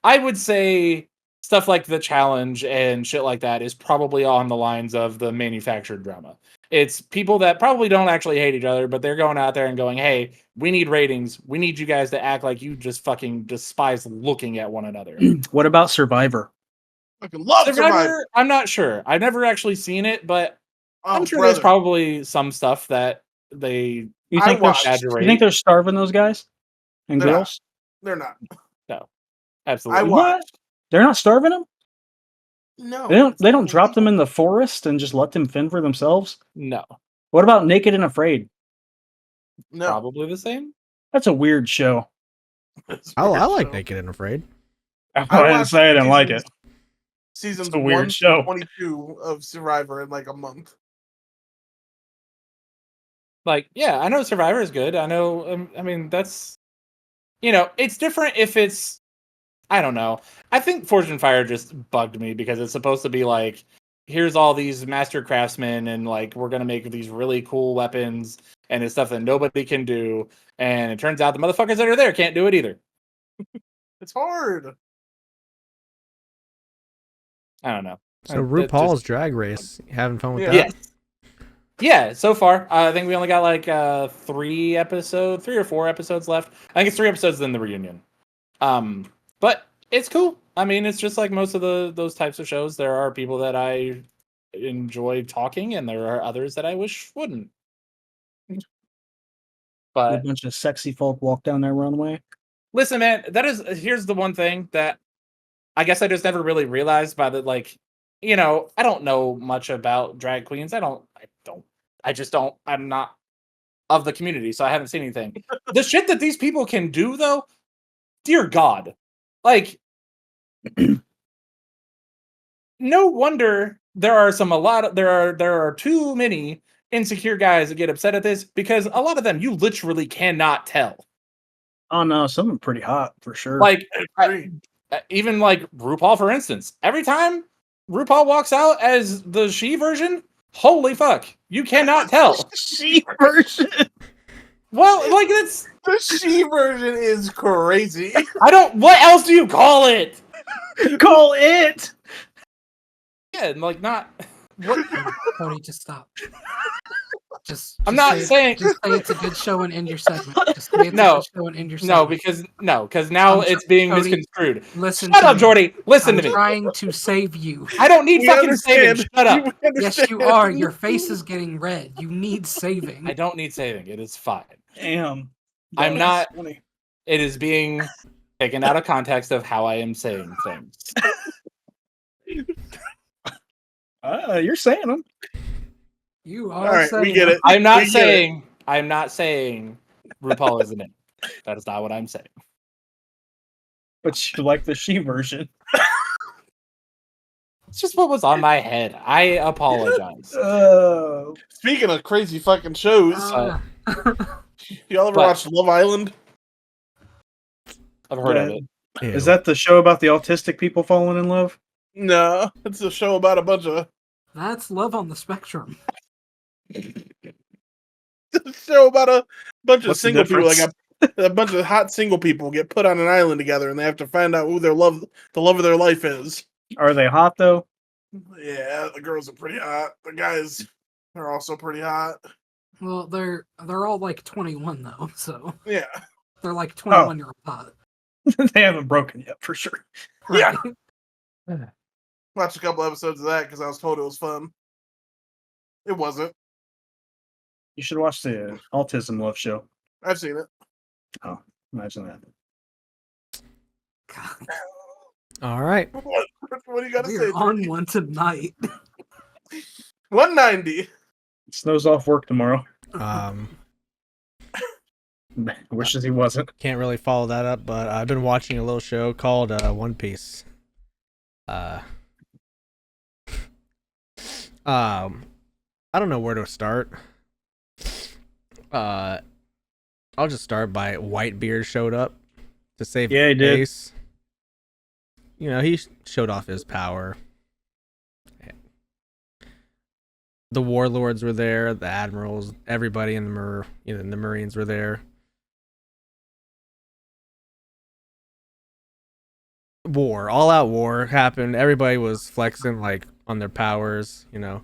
I would say stuff like the challenge and shit like that is probably on the lines of the manufactured drama. It's people that probably don't actually hate each other, but they're going out there and going, hey, we need ratings. We need you guys to act like you just fucking despise looking at one another. What about Survivor? I fucking love Survivor. I'm not sure. I've never actually seen it, but I'm sure brother. there's probably some stuff that they You I think watched- they're starving those guys and They're girls? They're not. absolutely. What? They're not starving them? No. They don't drop them in the forest and just let them fend for themselves? No, What about Naked and Afraid? No. probably the same. That's a weird show. It's I weird like show. Naked and Afraid. I didn't watched say I didn't like it. Seasons It's a weird 1 to show. 22 of Survivor in like a month. Like, yeah, I know Survivor is good. I know. I mean, that's it's different if it's. I don't know. I think Forged in Fire just bugged me because it's supposed to be like, here's all these master craftsmen and like we're gonna make these really cool weapons and it's stuff that nobody can do. And it turns out the motherfuckers that are there can't do it either. It's hard. I don't know. So RuPaul's Drag Race, you having fun with Yeah. that? Yes. Yeah, so far. I think we only got like 3 or 4 episodes left. I think it's 3 episodes in the reunion. But it's cool. I mean, it's just like most of those types of shows. There are people that I enjoy talking, and there are others that I wish wouldn't. A But bunch of sexy folk walk down their runway. listen, man, here's the one thing that I guess I just never really realized by the like, I don't know much about drag queens. I'm not of the community, so I haven't seen anything. The shit that these people can do, though, dear God, like, no wonder there are too many insecure guys that get upset at this because a lot of them you literally cannot tell. Oh no, something pretty hot for sure. Like, even like RuPaul, for instance, every time RuPaul walks out as the she version, holy fuck, you cannot tell. she version. Well, like it's The she version is crazy. what else do you call it? Call it. Yeah, and like not what Cody, just stop. I'm not saying- Just say it's a good show and end your segment. Just say it's No. a good show and end your segment. because now I'm it's being Cody, misconstrued. Listen Shut to up, me. Jordi. Listen I'm to me. trying to save you. I don't need We fucking saving. understand. Shut up. We Yes, you understand. are. Your face is getting red. You need saving. I don't need saving. It is fine. Damn. I'm That's not- funny. It is being taken out of context of how I am saying things. You're saying them. You All are right, saying we get it. I'm not We get it. saying RuPaul isn't it. That is not what I'm saying. But you like the she version. It's just what was on my head. I apologize. Oh. Speaking of crazy fucking shows, y'all ever What? watched Love Island? I've heard of it. Is that the show about the autistic people falling in love? No, it's a show about a bunch of That's love on the spectrum. a show about a bunch of What's the single people. difference? Like a bunch of hot single people get put on an island together, and they have to find out who the love of their life is. Are they hot though? Yeah, the girls are pretty hot. The guys are also pretty hot. Well, they're all like 21 though, so Yeah, they're like 21-year-old hot. They haven't broken yet for sure. Yeah. Right? watched a couple episodes of that because I was told it was fun. It wasn't. You should watch the Autism Love Show. I've seen it. Imagine that. God, All right. What do you got to say? we're on one tonight. 190. Snow's off work tomorrow. Wishes he wasn't. Can't really follow that up, but I've been watching a little show called One Piece. I don't know where to start. I'll just start by Whitebeard showed up to save Yeah, he did. Ace. You know, he showed off his power. The warlords were there, the admirals, everybody in the Marines were there. All out war happened. Everybody was flexing like on their powers, you know.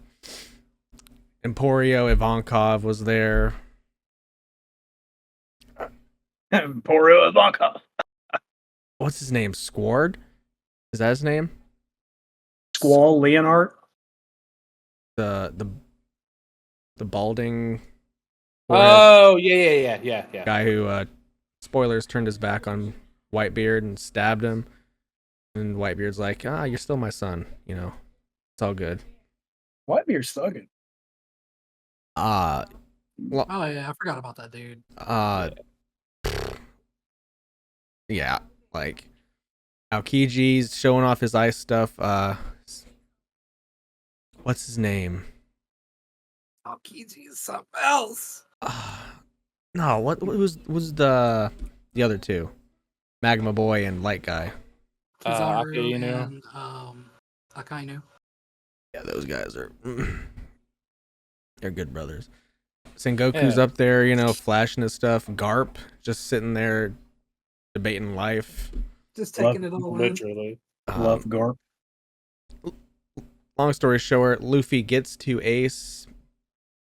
Emporio Ivankov was there. Emporio Ivankov. What's his name? Squard? Is that his name? Squall Leonard. The balding Oh, yeah. guy who spoilers turned his back on Whitebeard and stabbed him. And Whitebeard's like, you're still my son, you know. It's all good. Whitebeard's thugging. Oh yeah, I forgot about that dude. Yeah, like Aokiji's showing off his ice stuff. What's his name? Aokiji is something else. No, what was the other two? Magma Boy and Light Guy. Kizaru Akainu. and Akainu. Yeah, those guys are they're good brothers. Sengoku's up there, you know, flashing his stuff. Garp just sitting there debating life. Just taking it all in. Literally. Love Garp. Long story short, Luffy gets to Ace,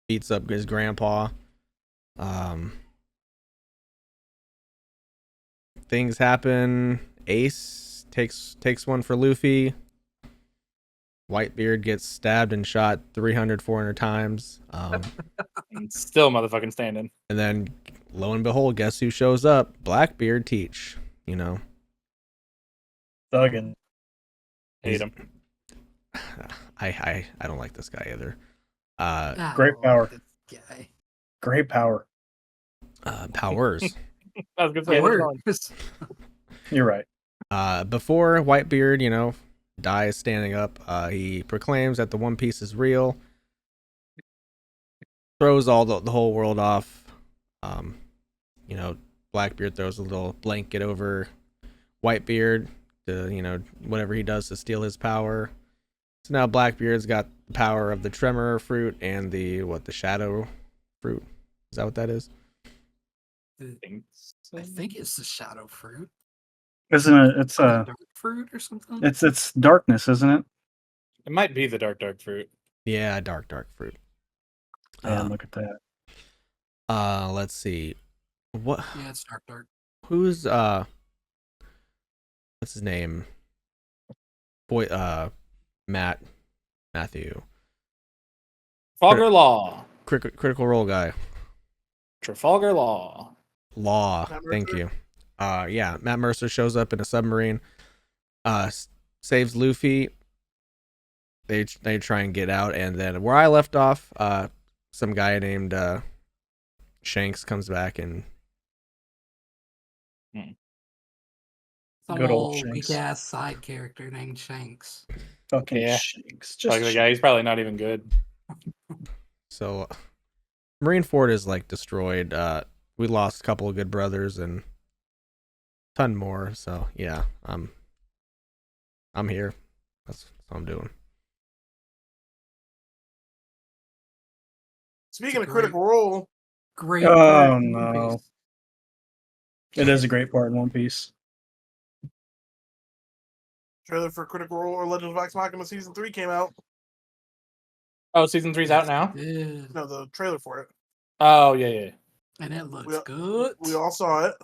beats up his grandpa. Things happen. Ace takes one for Luffy. Whitebeard gets stabbed and shot 300, 400 times. And still motherfucking standing. And then, lo and behold, guess who shows up? Blackbeard Teach, you know. Thugging. Hate him. I don't like this guy either. Great power. Guy. Great power. Powers. I was gonna say, what's wrong? You're right. Before Whitebeard, you know, dies standing up, he proclaims that the One Piece is real. Throws all the whole world off. You know, Blackbeard throws a little blanket over Whitebeard to, you know, whatever he does to steal his power. So now Blackbeard's got the power of the Tremor fruit and the Shadow fruit. Is that what that is? I think it's the shadow fruit. Isn't it? It's Dark fruit or something. It's darkness, isn't it? It might be the dark fruit. Yeah, dark fruit. Look at that. Let's see. What? Yeah, it's dark. Who's what's his name? Matthew. Trafalgar Law. Critical Role guy. Trafalgar Law. Thank you. Yeah, Matt Mercer shows up in a submarine, saves Luffy. They try and get out, and then where I left off, some guy named Shanks comes back and Some Good old old Shanks. weak ass side character named Shanks. Fucking Yeah. Shanks. Like the guy, he's probably not even good. so Marineford is like destroyed. We lost a couple of good brothers and a ton more. So yeah, I'm here. That's what I'm doing. Speaking of Critical Role, Great. Oh, part in One no. Piece. It is a great part in One Piece. trailer for Critical Role or Legend of Vox Machina Season 3 came out. Oh, season 3's out now? Yeah. No, the trailer for it. Oh, yeah. And it looks We- good. We all saw it.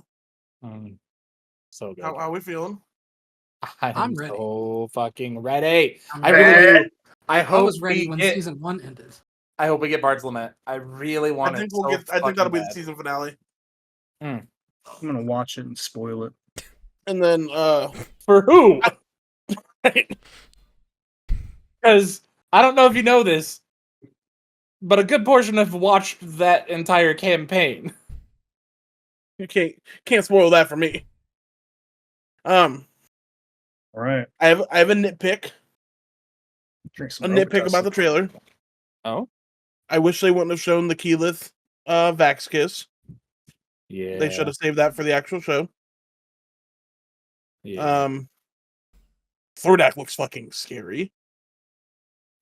So good. How we feeling? I'm ready. So fucking ready. I'm I ready. really do. I I hope was ready we when get, season 1 ended. I hope we get Bard's Lament. I really want I think it. we'll so get. I think fucking that'll be the bad. season finale. I'm gonna watch it and spoil it. And then For who? Because I don't know if you know this, but a good portion have watched that entire campaign. You can't spoil that for me. All right. I have a nitpick. Drink A some nitpick about the trailer. Oh, I wish they wouldn't have shown the Keyleth Vax kiss. yeah. They should have saved that for the actual show. Yeah. Thordak looks fucking scary.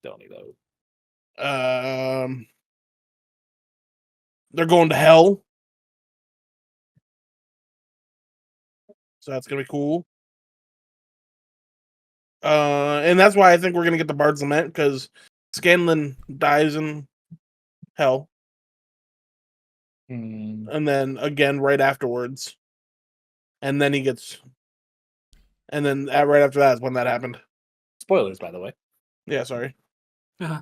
Don't need those. They're going to hell. So that's gonna be cool. And that's why I think we're gonna get the Bard's Lament, because Scanlan dies in hell. And then again right afterwards. And then he gets and then right after that is when that happened. Spoilers, by the way. Yeah, sorry. Uh-huh.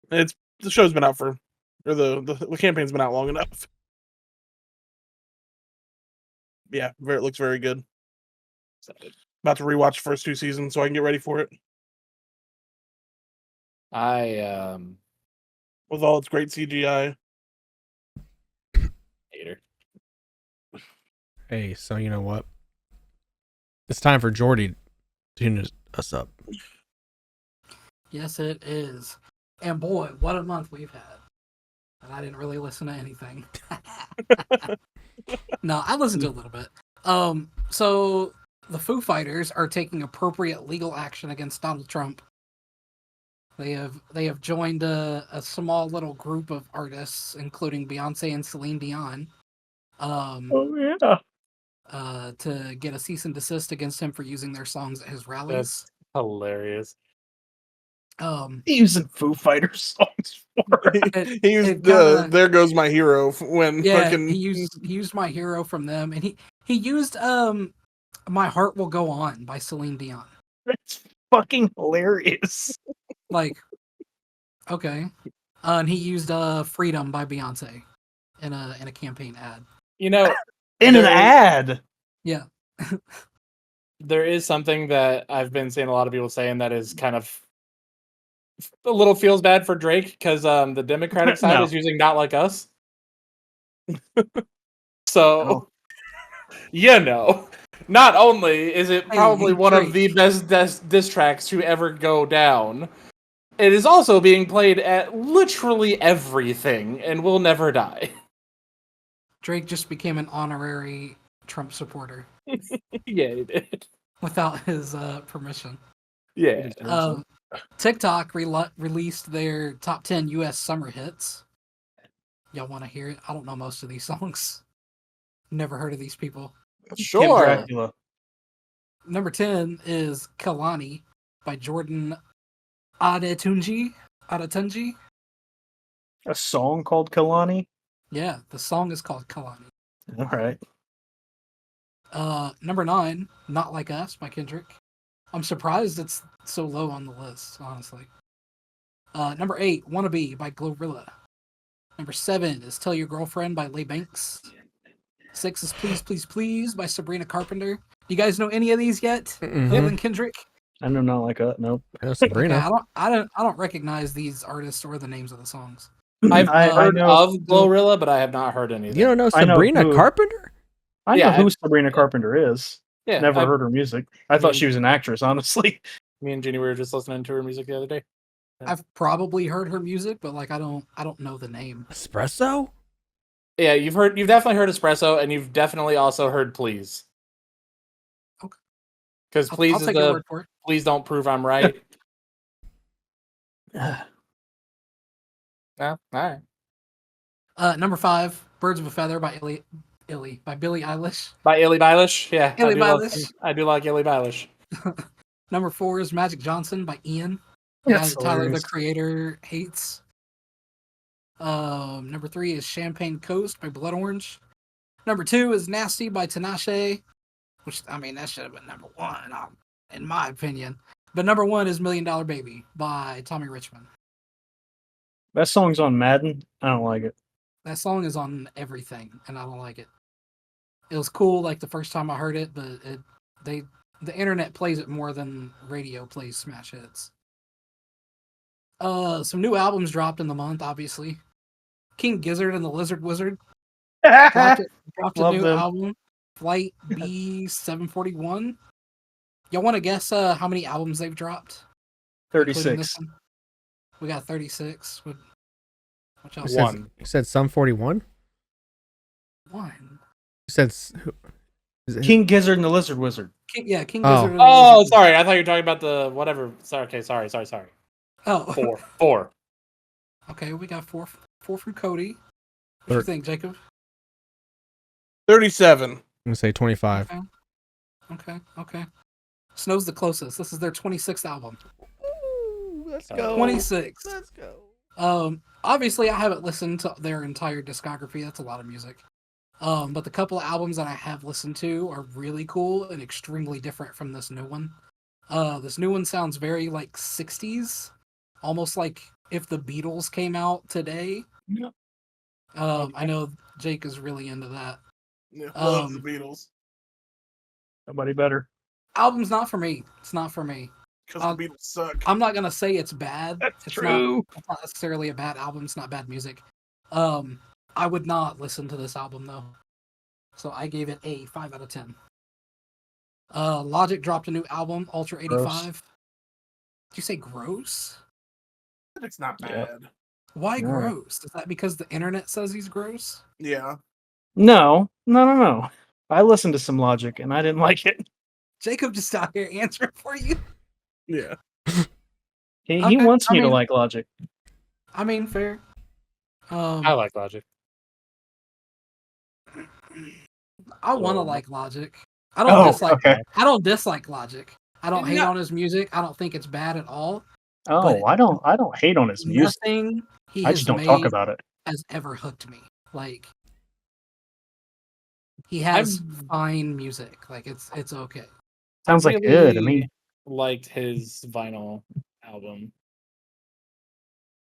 The show's been out for or the campaign's been out long enough. Yeah, it looks very good. About to rewatch the first 2 seasons so I can get ready for it. With all its great CGI. Hater. Hey, so you know what? It's time for Jordi to tune us up. Yes, it is. And boy, what a month we've had. And I didn't really listen to anything. No, I listened to a little bit. So the Foo Fighters are taking appropriate legal action against Donald Trump. They have joined a small little group of artists, including Beyonce and Celine Dion. Oh yeah. To get a cease and desist against him for using their songs at his rallies. That's hilarious. Using Foo Fighters songs for He used "There Goes My Hero" when fucking he used My Hero from them, and he used My Heart Will Go On by Celine Dion. That's fucking hilarious. Like, okay, and he used Freedom by Beyonce in a campaign ad. You know, In an ad. Yeah. there is something that I've been seeing a lot of people saying that is kind of a little feels bad for Drake, because the Democratic side No. is using Not Like Us. So, not only is it probably one of the best diss tracks to ever go down, it is also being played at literally everything and will never die. Drake just became an honorary Trump supporter Yeah, he did. without his permission. Yeah. TikTok released their top 10 U.S. summer hits. Y'all want to hear it? I don't know most of these songs. Never heard of these people. Sure. Dracula. Number 10 is Kalani by Jordan Adetunji. A song called Kalani. Yeah, the song is called Kalani. All right. Number 9, Not Like Us by Kendrick. I'm surprised it's so low on the list, honestly. Number 8, Wannabe by Glorilla. Number 7 is Tell Your Girlfriend by Lay Banks. 6 is Please Please Please by Sabrina Carpenter. You guys know any of these yet? Mm-hmm. Other than Kendrick? I know Not Like Us. Nope. Sabrina. Okay, I don't recognize these artists or the names of the songs. I've heard know, of Glorilla, but I have not heard any of You don't know Sabrina Carpenter? I know who Sabrina Carpenter is. Yeah, Never heard her music. I thought she was an actress, honestly. Me and Jeannie were just listening to her music the other day. I've probably heard her music, but like I don't know the name. Espresso? Yeah, you've definitely heard Espresso, and you've definitely also heard Please. Okay. Because Please I'll is take your word for it. Please Don't Prove I'm Right. All right. Number 5, Birds of a Feather by Billie Eilish. By Illy Eilish? Yeah. Illy Eilish. I do like Illy Eilish. Number 4 is Magic Johnson by Ian. That's Tyler, the hilarious. Creator, hates. Number 3 is Champagne Coast by Blood Orange. Number 2 is Nasty by Tinashe, which, I mean, that should have been number 1, in my opinion. But number 1 is $1 Million Baby by Tommy Richmond. That song's on Madden. I don't like it. That song is on everything, and I don't like it. It was cool, like, the first time I heard it, but the internet plays it more than radio plays smash hits. Some new albums dropped in the month, obviously. King Gizzard and the Lizard Wizard dropped a Love new them. album, Flight B741. Y'all want to guess how many albums they've dropped? Including this 36. one? We got 36. What y'all You say? said, One. you said some 41. One. You said is it- King Gizzard and the Lizard Wizard. King Oh. Gizzard. and the Oh, Lizard- sorry. I thought you were talking about the whatever. Sorry. Okay. Sorry. Oh, Four. okay. We got four from Cody. What do you think, Jacob? 37. I'm gonna say 25. Okay. Snow's the closest. This is their 26th album. Ooh, let's go. 26. Let's go. Obviously I haven't listened to their entire discography. That's a lot of music. But the couple of albums that I have listened to are really cool and extremely different from this new one. This new one sounds very like 60s, almost like if the Beatles came out today. Yeah. I know Jake is really into that. Yeah, love the Beatles. Nobody better. Album's not for me. It's not for me. Because the Beatles suck. I'm not gonna say it's bad. That's it's true. It's not necessarily a bad album. It's not bad music. I would not listen to this album though. So I gave it a 5 out of 10. Logic dropped a new album, Ultra 85. Gross. Did you say gross? It's not Yeah. bad. Why Yeah. gross? Is that because the internet says he's gross? Yeah. No. I listened to some Logic and I didn't like it. Jacob just out here answering for you. Yeah. He Okay, wants I me to mean- like Logic. I mean, fair. I like Logic. I want to Oh. like Logic. I don't dislike. okay. I don't dislike Logic. I don't hate No. on his music. I don't think it's bad at all. Oh, But- I don't hate on his music. Nothing he I has just don't made talk about it. has ever hooked me. Like he has fine music. Like it's okay. Sounds like good. I mean, Liked his vinyl album.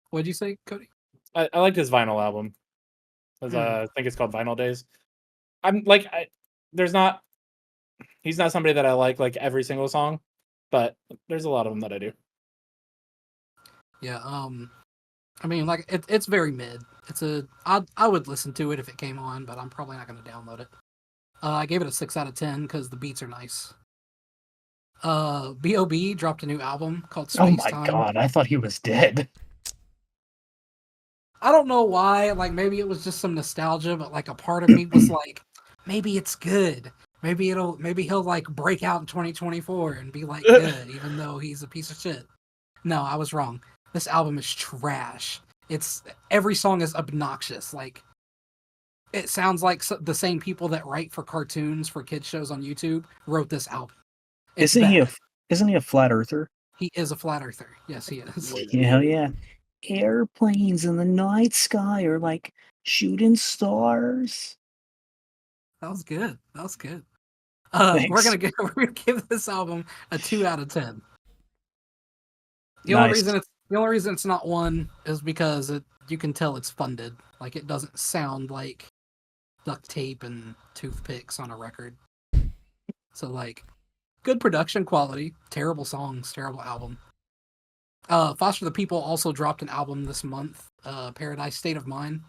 What'd you say, Cody? I liked his vinyl album. I think it's called Vinyl Days. I'm like, he's not somebody that I like every single song, but there's a lot of them that I do. Yeah. I mean, like it's very mid. I would listen to it if it came on, but I'm probably not going to download it. I gave it a 6 out of 10 because the beats are nice. B.O.B. dropped a new album called Space oh my Time. god, I thought he was dead. I don't know why. Like maybe it was just some nostalgia, but like a part of me was like, maybe it's good. Maybe he'll like break out in 2024 and be like good, even though he's a piece of shit. No, I was wrong. This album is trash. Every song is obnoxious. Like it sounds like the same people that write for cartoons for kids shows on YouTube wrote this album. It's Isn't he a flat earther? He is a flat earther. Yes, he is. Hell yeah. Airplanes in the night sky are like shooting stars. That was good. We're Thanks. gonna give this album a 2 out of 10. The Nice. only reason it's not 1 is because you can tell it's funded. Like it doesn't sound like duct tape and toothpicks on a record. So like good production quality, terrible songs, terrible album. Foster the People also dropped an album this month, Paradise State of Mind.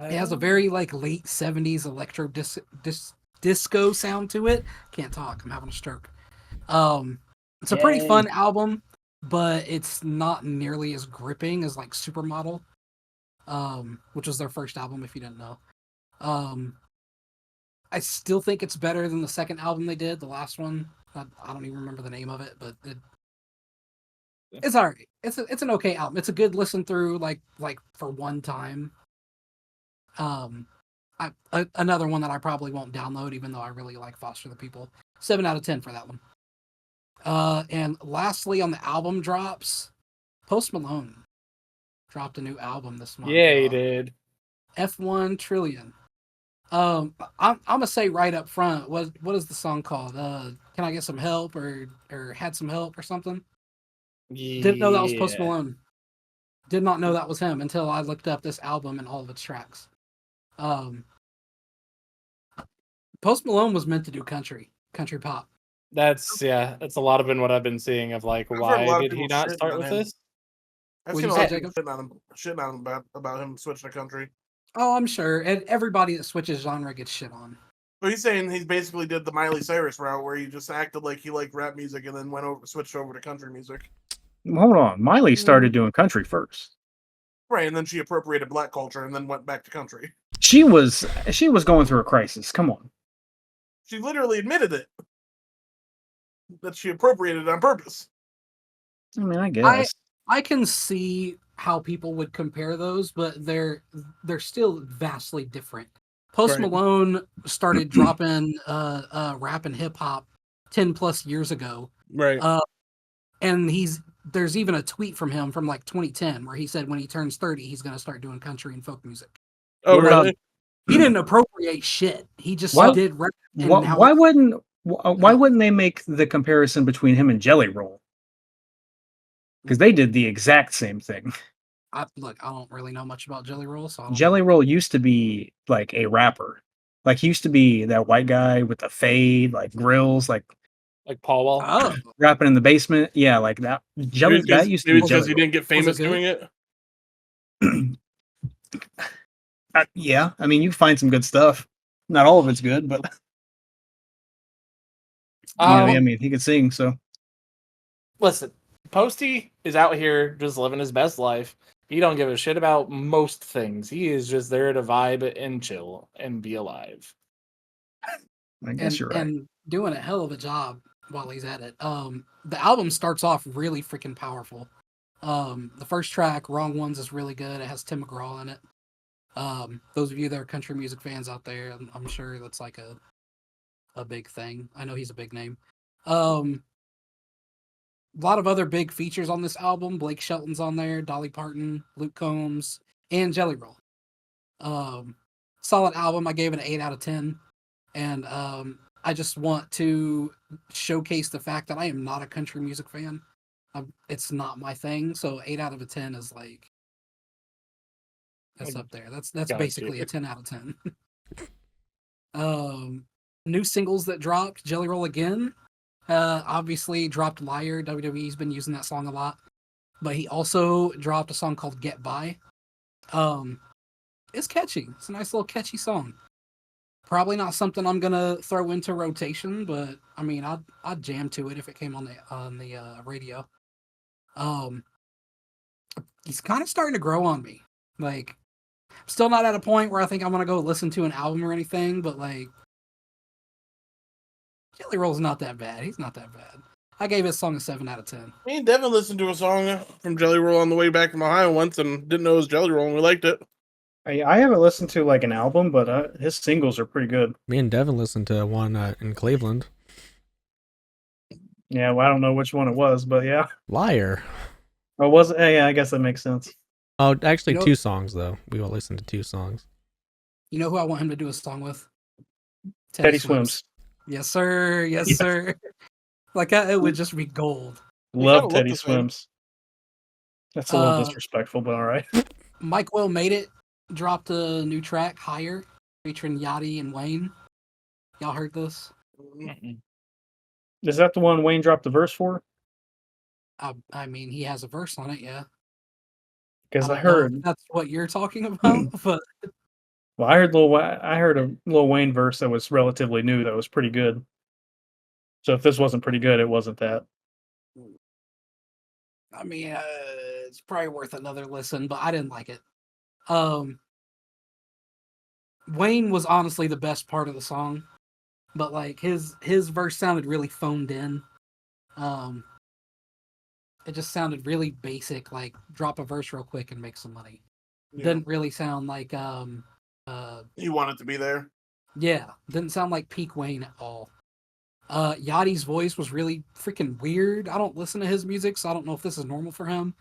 It has a very like late 70s electro disco sound to it. Can't talk, I'm having a stroke. It's a pretty Yay. fun album, but it's not nearly as gripping as like Supermodel, which was their first album if you didn't know. I still think it's better than the second album they did, the last one. I don't even remember the name of it, but it's alright. It's an okay album. It's a good listen through, like for one time. Another one that I probably won't download, even though I really like Foster the People. 7 out of 10 for that one. And lastly, on the album drops, Post Malone dropped a new album this month. Yeah, he did. F1 Trillion. I'm gonna say right up front, what is the song called? Can I get some help or had some help or something? Didn't know that was Post Malone. Did not know that was him until I looked up this album and all of its tracks. Post Malone was meant to do country pop. That's a lot of been what I've been seeing of like, I've heard a lot why of did he people not shitting start on with him. this? I've What'd seen you a say, lot of Jacob? people shitting on him about him switching to country. Oh, I'm sure. And everybody that switches genre gets shit on. But he's saying he basically did the Miley Cyrus route where he just acted like he liked rap music and then switched over to country music. Hold on, Miley started doing country first. Right, and then she appropriated black culture and then went back to country. She was going through a crisis. Come on. She literally admitted it. That she appropriated it on purpose. I mean, I guess. I can see how people would compare those, but they're still vastly different. Post Malone started dropping rap and hip hop 10 plus years ago. Right. And there's even a tweet from him from like 2010 where he said when he turns 30 he's going to start doing country and folk music. Oh, really? He didn't appropriate shit. He just did rap. Why wouldn't they make the comparison between him and Jelly Roll? Because they did the exact same thing. I don't really know much about Jelly Roll, so Jelly Roll used to be like a rapper. Like he used to be that white guy with the fade, like grills, like Paul Wall. Oh. Rapping in the basement. Yeah, like that. That used to be because Jelly he didn't get famous doing it. Yeah, I mean, you find some good stuff. Not all of it's good, but I mean, he could sing. So listen, Posty is out here just living his best life. He don't give a shit about most things. He is just there to vibe and chill and be alive. I guess you're right. And doing a hell of a job while he's at it. The album starts off really freaking powerful. The first track, Wrong Ones, is really good. It has Tim McGraw in it. Those of you that are country music fans out there, I'm sure that's like a big thing. I know he's a big name. A lot of other big features on this album. Blake Shelton's on there, Dolly Parton, Luke Combs, and Jelly Roll. Solid album. I gave it an 8 out of 10. And I just want to showcase the fact that I am not a country music fan. It's not my thing. So 8 out of a 10 is like, that's up there. That's basically a 10 out of 10. New singles that dropped, Jelly Roll again. Obviously dropped Liar. WWE's been using that song a lot. But he also dropped a song called Get By. It's catchy. It's a nice little catchy song. Probably not something I'm gonna throw into rotation, but I mean I'd jam to it if it came on the radio. He's kind of starting to grow on me. Like, still not at a point where I think I'm gonna go listen to an album or anything, but like Jelly Roll's not that bad. He's not that bad. I gave his song a 7 out of 10. Me and Devin listened to a song from Jelly Roll on the way back from Ohio once and didn't know it was Jelly Roll and we liked it. I haven't listened to like an album, but his singles are pretty good. Me and Devin listened to one in Cleveland. Yeah, well, I don't know which one it was, but yeah. Liar. Oh, was it? Yeah, I guess that makes sense. Oh, actually, 2 songs, though. We will listen to 2 songs. You know who I want him to do a song with? Teddy Swims. Yes, sir. Yes, sir. Like, it would just be gold. Love Teddy Swims. That's a little disrespectful, but all right. Mike Will Made It dropped a new track, Higher, featuring Yachty and Wayne. Y'all heard this? Is that the one Wayne dropped the verse for? I mean, he has a verse on it, yeah. Because I heard that's what you're talking about, but well, I heard a Lil Wayne verse that was relatively new that was pretty good. So if this wasn't pretty good, it wasn't that. I mean, it's probably worth another listen, but I didn't like it. Wayne was honestly the best part of the song, but like his verse sounded really phoned in. It just sounded really basic, like drop a verse real quick and make some money. Yeah. Didn't really sound like you want it to be there. Yeah, didn't sound like peak Wayne at all. Yachty's voice was really freaking weird. I don't listen to his music, so I don't know if this is normal for him.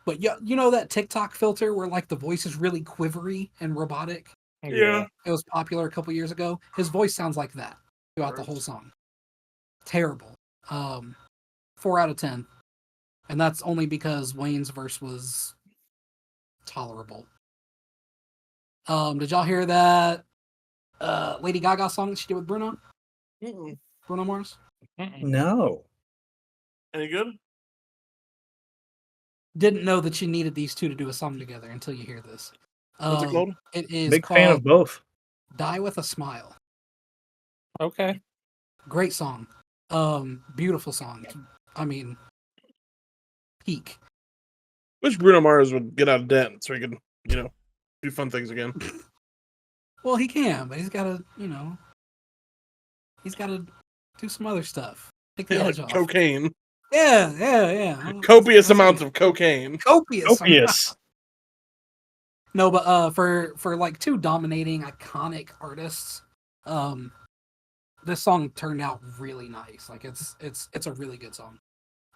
But you know that TikTok filter where like the voice is really quivery and robotic? Yeah. It was popular a couple years ago. His voice sounds like that throughout the whole song. Terrible. 4 out of 10. And that's only because Wayne's verse was tolerable. Did y'all hear that Lady Gaga song that she did with Bruno? Mm-mm. Bruno Mars? No. Any good? Didn't know that you needed these two to do a song together until you hear this. What's it called? It is Big fan of called both. Die with a Smile. Okay. Great song. Beautiful song. I mean, peak. Wish Bruno Mars would get out of debt so he could, do fun things again. Well, he can, but he's got to, he's got to do some other stuff. Take the Yeah, edge like off. cocaine. Yeah. Copious amounts of cocaine. Copious. Copious. No, but for like two dominating iconic artists, this song turned out really nice. Like it's a really good song.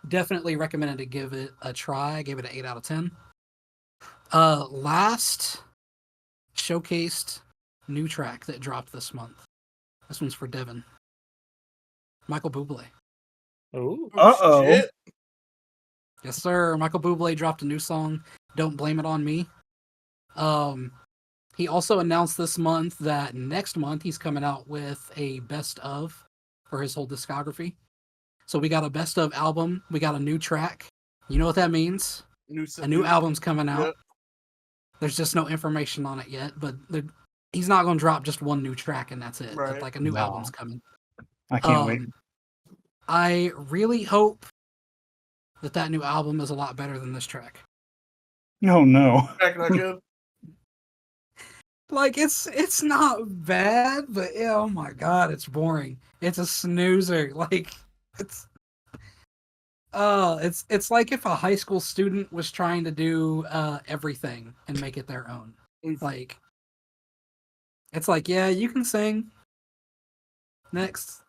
Definitely recommended to give it a try. I gave it an 8 out of 10. Last showcased new track that dropped this month. This one's for Devin. Michael Bublé. Ooh. Uh-oh. Shit. Yes, sir. Michael Bublé dropped a new song, Don't Blame It on Me. He also announced this month that next month he's coming out with a best of for his whole discography. So we got a best of album. We got a new track. You know what that means? A new album's coming out. Yep. There's just no information on it yet, but he's not going to drop just one new track and that's it. Right. Like a new No. album's coming. I can't wait. I really hope that new album is a lot better than this track. No, no. Back not good. Like it's not bad, but oh my god, it's boring. It's a snoozer. Like it's like if a high school student was trying to do everything and make it their own. Like it's like, yeah, you can sing. Next.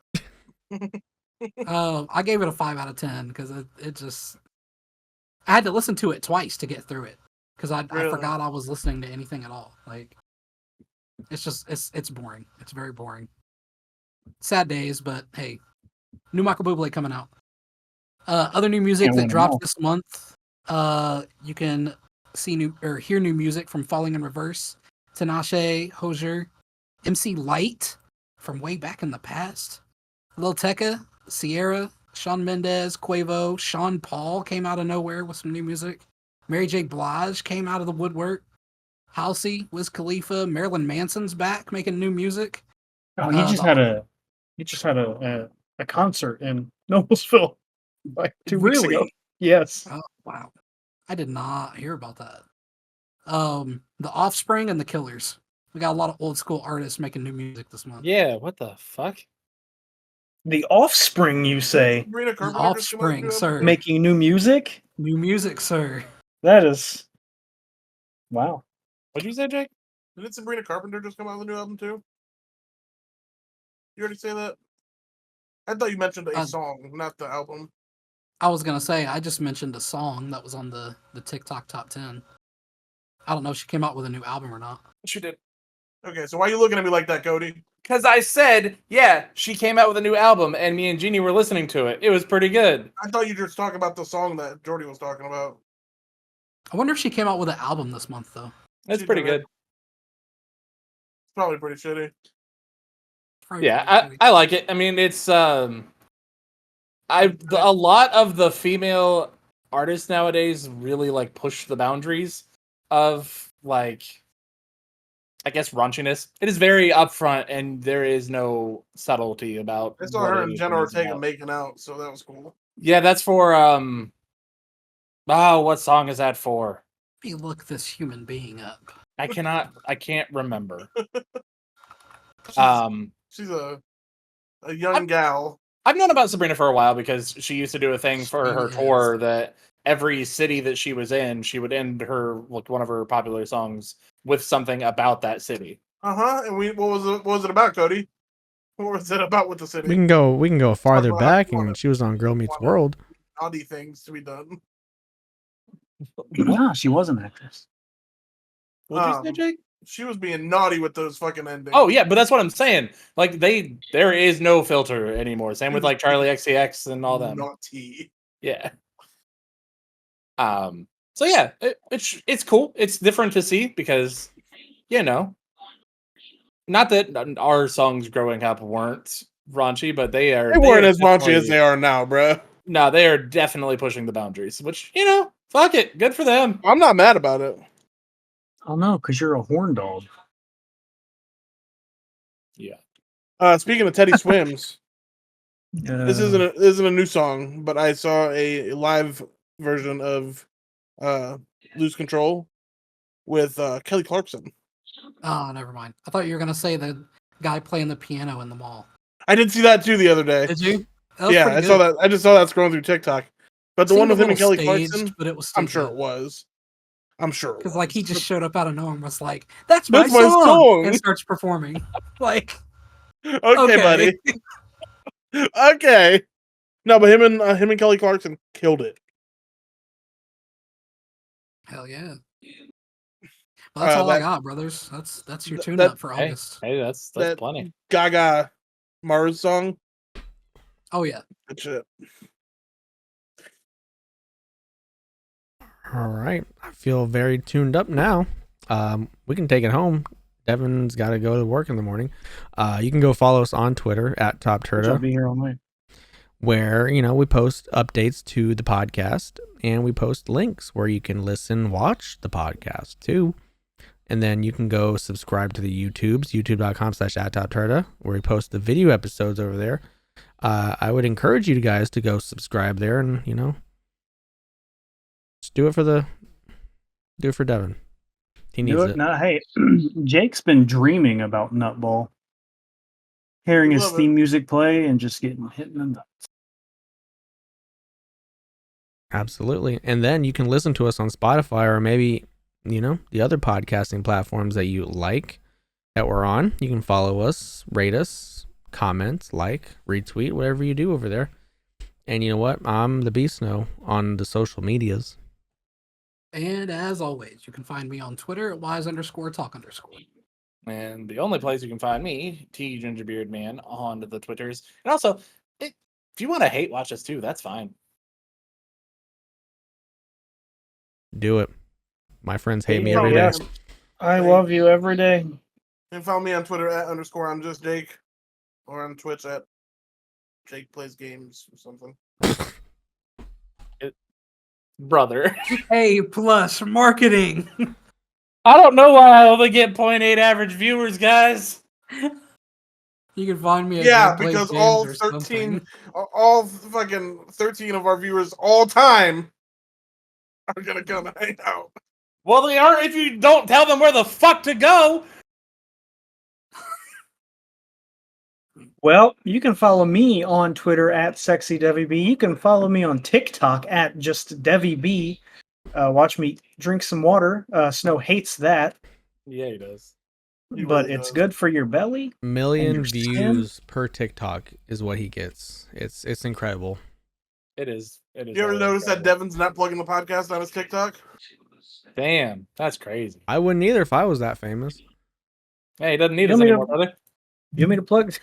I gave it a 5 out of 10 because it just I had to listen to it twice to get through it because I forgot I was listening to anything at all. Like it's just it's boring. It's very boring. Sad days, but hey, new Michael Bublé coming out. Other new music Can't win that 'em dropped all. this month. You can hear new music from Falling in Reverse, Tinashe, Hozier, MC Light from way back in the past, Lil Tecca, Sierra, Shawn Mendes, Quavo, Sean Paul came out of nowhere with some new music. Mary J. Blige came out of the woodwork. Halsey, Wiz Khalifa, Marilyn Manson's back making new music. Oh, he just had a concert in Noblesville like 2 weeks ago. Yes. Oh wow, I did not hear about that. The Offspring and the Killers. We got a lot of old school artists making new music this month. Yeah, what the fuck? The Offspring, you say, Sabrina The Carpenter just came out with Offspring, a new sir. album? making new music? New music, sir. That is wow. What'd you say, Jake? Didn't Sabrina Carpenter just come out with a new album too? You already say that? I thought you mentioned a song, not the album. I was gonna say I just mentioned a song that was on the TikTok top 10. I don't know if she came out with a new album or not. She did. Okay, so why are you looking at me like that, Cody? Because I said, yeah, she came out with a new album, and me and Jeannie were listening to it. It was pretty good. I thought you were just talking about the song that Jordi was talking about. I wonder if she came out with an album this month though. It's She pretty did. good. It's probably pretty shitty. Probably Yeah, pretty shitty. I like it. I mean, it's a lot of the female artists nowadays really like push the boundaries of like, I guess, raunchiness. It is very upfront, and there is no subtlety about. I saw what her it and is Jenna it is Ortega about. making out, so that was cool. Yeah, that's for what song is that for? Let me look this human being up. I can't remember. She's a young gal. I've known about Sabrina for a while because she used to do a thing for her She tour is. that every city that she was in, she would end her one of her popular songs with something about that city. And what was it about, Cody? What was it about with the city? We can go farther about back, how you and she was on Girl Meets World. Naughty things to be done. No, she was an actress. What'd you say, Jake? She was being naughty with those fucking endings. Oh yeah, but that's what I'm saying. Like there is no filter anymore. Same with like Charlie XCX and all them. Naughty. Yeah. So yeah, it's cool. It's different to see because, not that our songs growing up weren't raunchy, but they weren't as raunchy definitely- as they are now, bro. No, they are definitely pushing the boundaries, which, fuck it. Good for them. I'm not mad about it. Oh no, because you're a horn dog. Yeah. Speaking of Teddy Swims, this Uh, isn't a new song, but I saw a live version of "Lose Control" with Kelly Clarkson. Oh, never mind. I thought you were gonna say the guy playing the piano in the mall. I did see that too the other day. Did you? That was Yeah, pretty I good. saw that. I just saw that scrolling through TikTok. But the one Seemed a with him and little Kelly staged, Clarkson, but it was still I'm sure good. it was. I'm sure it Because was. like he just showed up out of nowhere and was like, "That's my That's my song!" song. and starts performing. Like, Okay, okay. buddy. Okay. No, but him and Kelly Clarkson killed it. Hell yeah. Well, that's all I That got, brothers. That's your th- tune that- up for Hey, August. hey, that's that plenty. Gaga Mars song. Oh yeah. Good shit. All right. I feel very tuned up now. We can take it home. Devin's got to go to work in the morning. You can go follow us on Twitter at I'll TopTerta, be here all night. where, we post updates to the podcast and we post links where you can listen, watch the podcast too. And then you can go subscribe to the YouTubes, youtube.com/@TopTerta, where we post the video episodes over there. I would encourage you guys to go subscribe there and, just do it for Devin. He needs Do it. No, hey, Jake's been dreaming about Nutball. Hearing his Love it. theme music play and just getting hit in the nuts. Absolutely. And then you can listen to us on Spotify or maybe, the other podcasting platforms that you like that we're on. You can follow us, rate us, comment, like, retweet, whatever you do over there. And you know what? I'm the Beast Snow on the social medias. And as always, you can find me on Twitter at wise_talk_. And the only place you can find me, T Gingerbeard Man, on the Twitters. And also, if you want to hate watch us too, that's fine. Do it. My friends hate me Yeah, every day. yes. I love you every day. You can follow me on Twitter at _I'm just Jake, or on Twitch at Jake Plays Games or something. Brother. A+ marketing. I don't know why I only get 0.8 average viewers, guys. You can find me at Yeah, Jake Plays because Games all or 13, something. all fucking 13 of our viewers all time are gonna come and hang out. Well, they aren't if you don't tell them where the fuck to go. Well, you can follow me on Twitter at SexyDevyB. You can follow me on TikTok at JustDevyB. Watch me drink some water. Snow hates that, Yeah, he does. He but really it's does. good for your belly. Million your skin? views per TikTok is what he gets. It's incredible. It is. It is. You ever really notice that incredible. Devin's not plugging the podcast on his TikTok? Damn, that's crazy. I wouldn't either if I was that famous. Hey, he doesn't need You us want me to- anymore, brother. You want me to plug?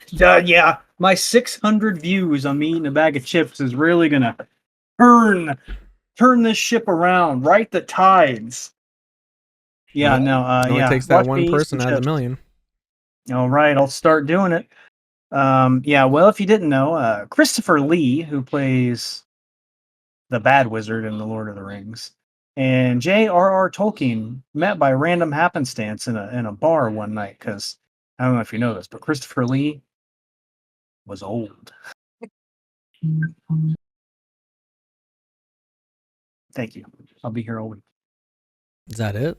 Yeah, my 600 views on me eating a bag of chips is really gonna turn this ship around, right the tides. Yeah, Yep. no, It only yeah. takes that watch one me eat person some out of the chips. million. All right, I'll start doing it. Yeah, well, if you didn't know, Christopher Lee, who plays the Bad Wizard in The Lord of the Rings, and J.R.R. Tolkien met by random happenstance in a bar one night. Because I don't know if you know this, but Christopher Lee was old. Thank you. I'll be here all week. Is that it?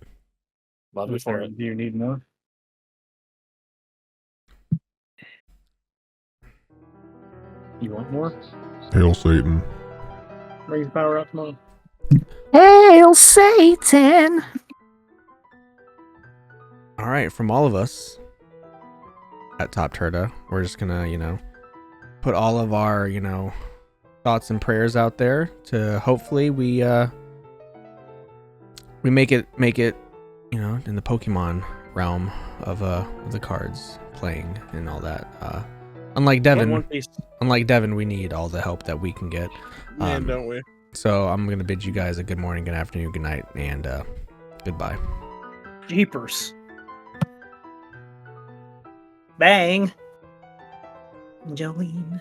Love you for it. Do you need more? You want more? Hail Satan. Raise power up tomorrow. Hail Satan! All right, from all of us at TopTerta, we're just gonna, put all of our, thoughts and prayers out there to hopefully we make it, in the Pokemon realm of the cards playing and all that. Unlike One Devin, piece. we need all the help that we can get. Man, don't we? So I'm gonna bid you guys a good morning, good afternoon, good night, and goodbye. Jeepers. Bang. Jolene.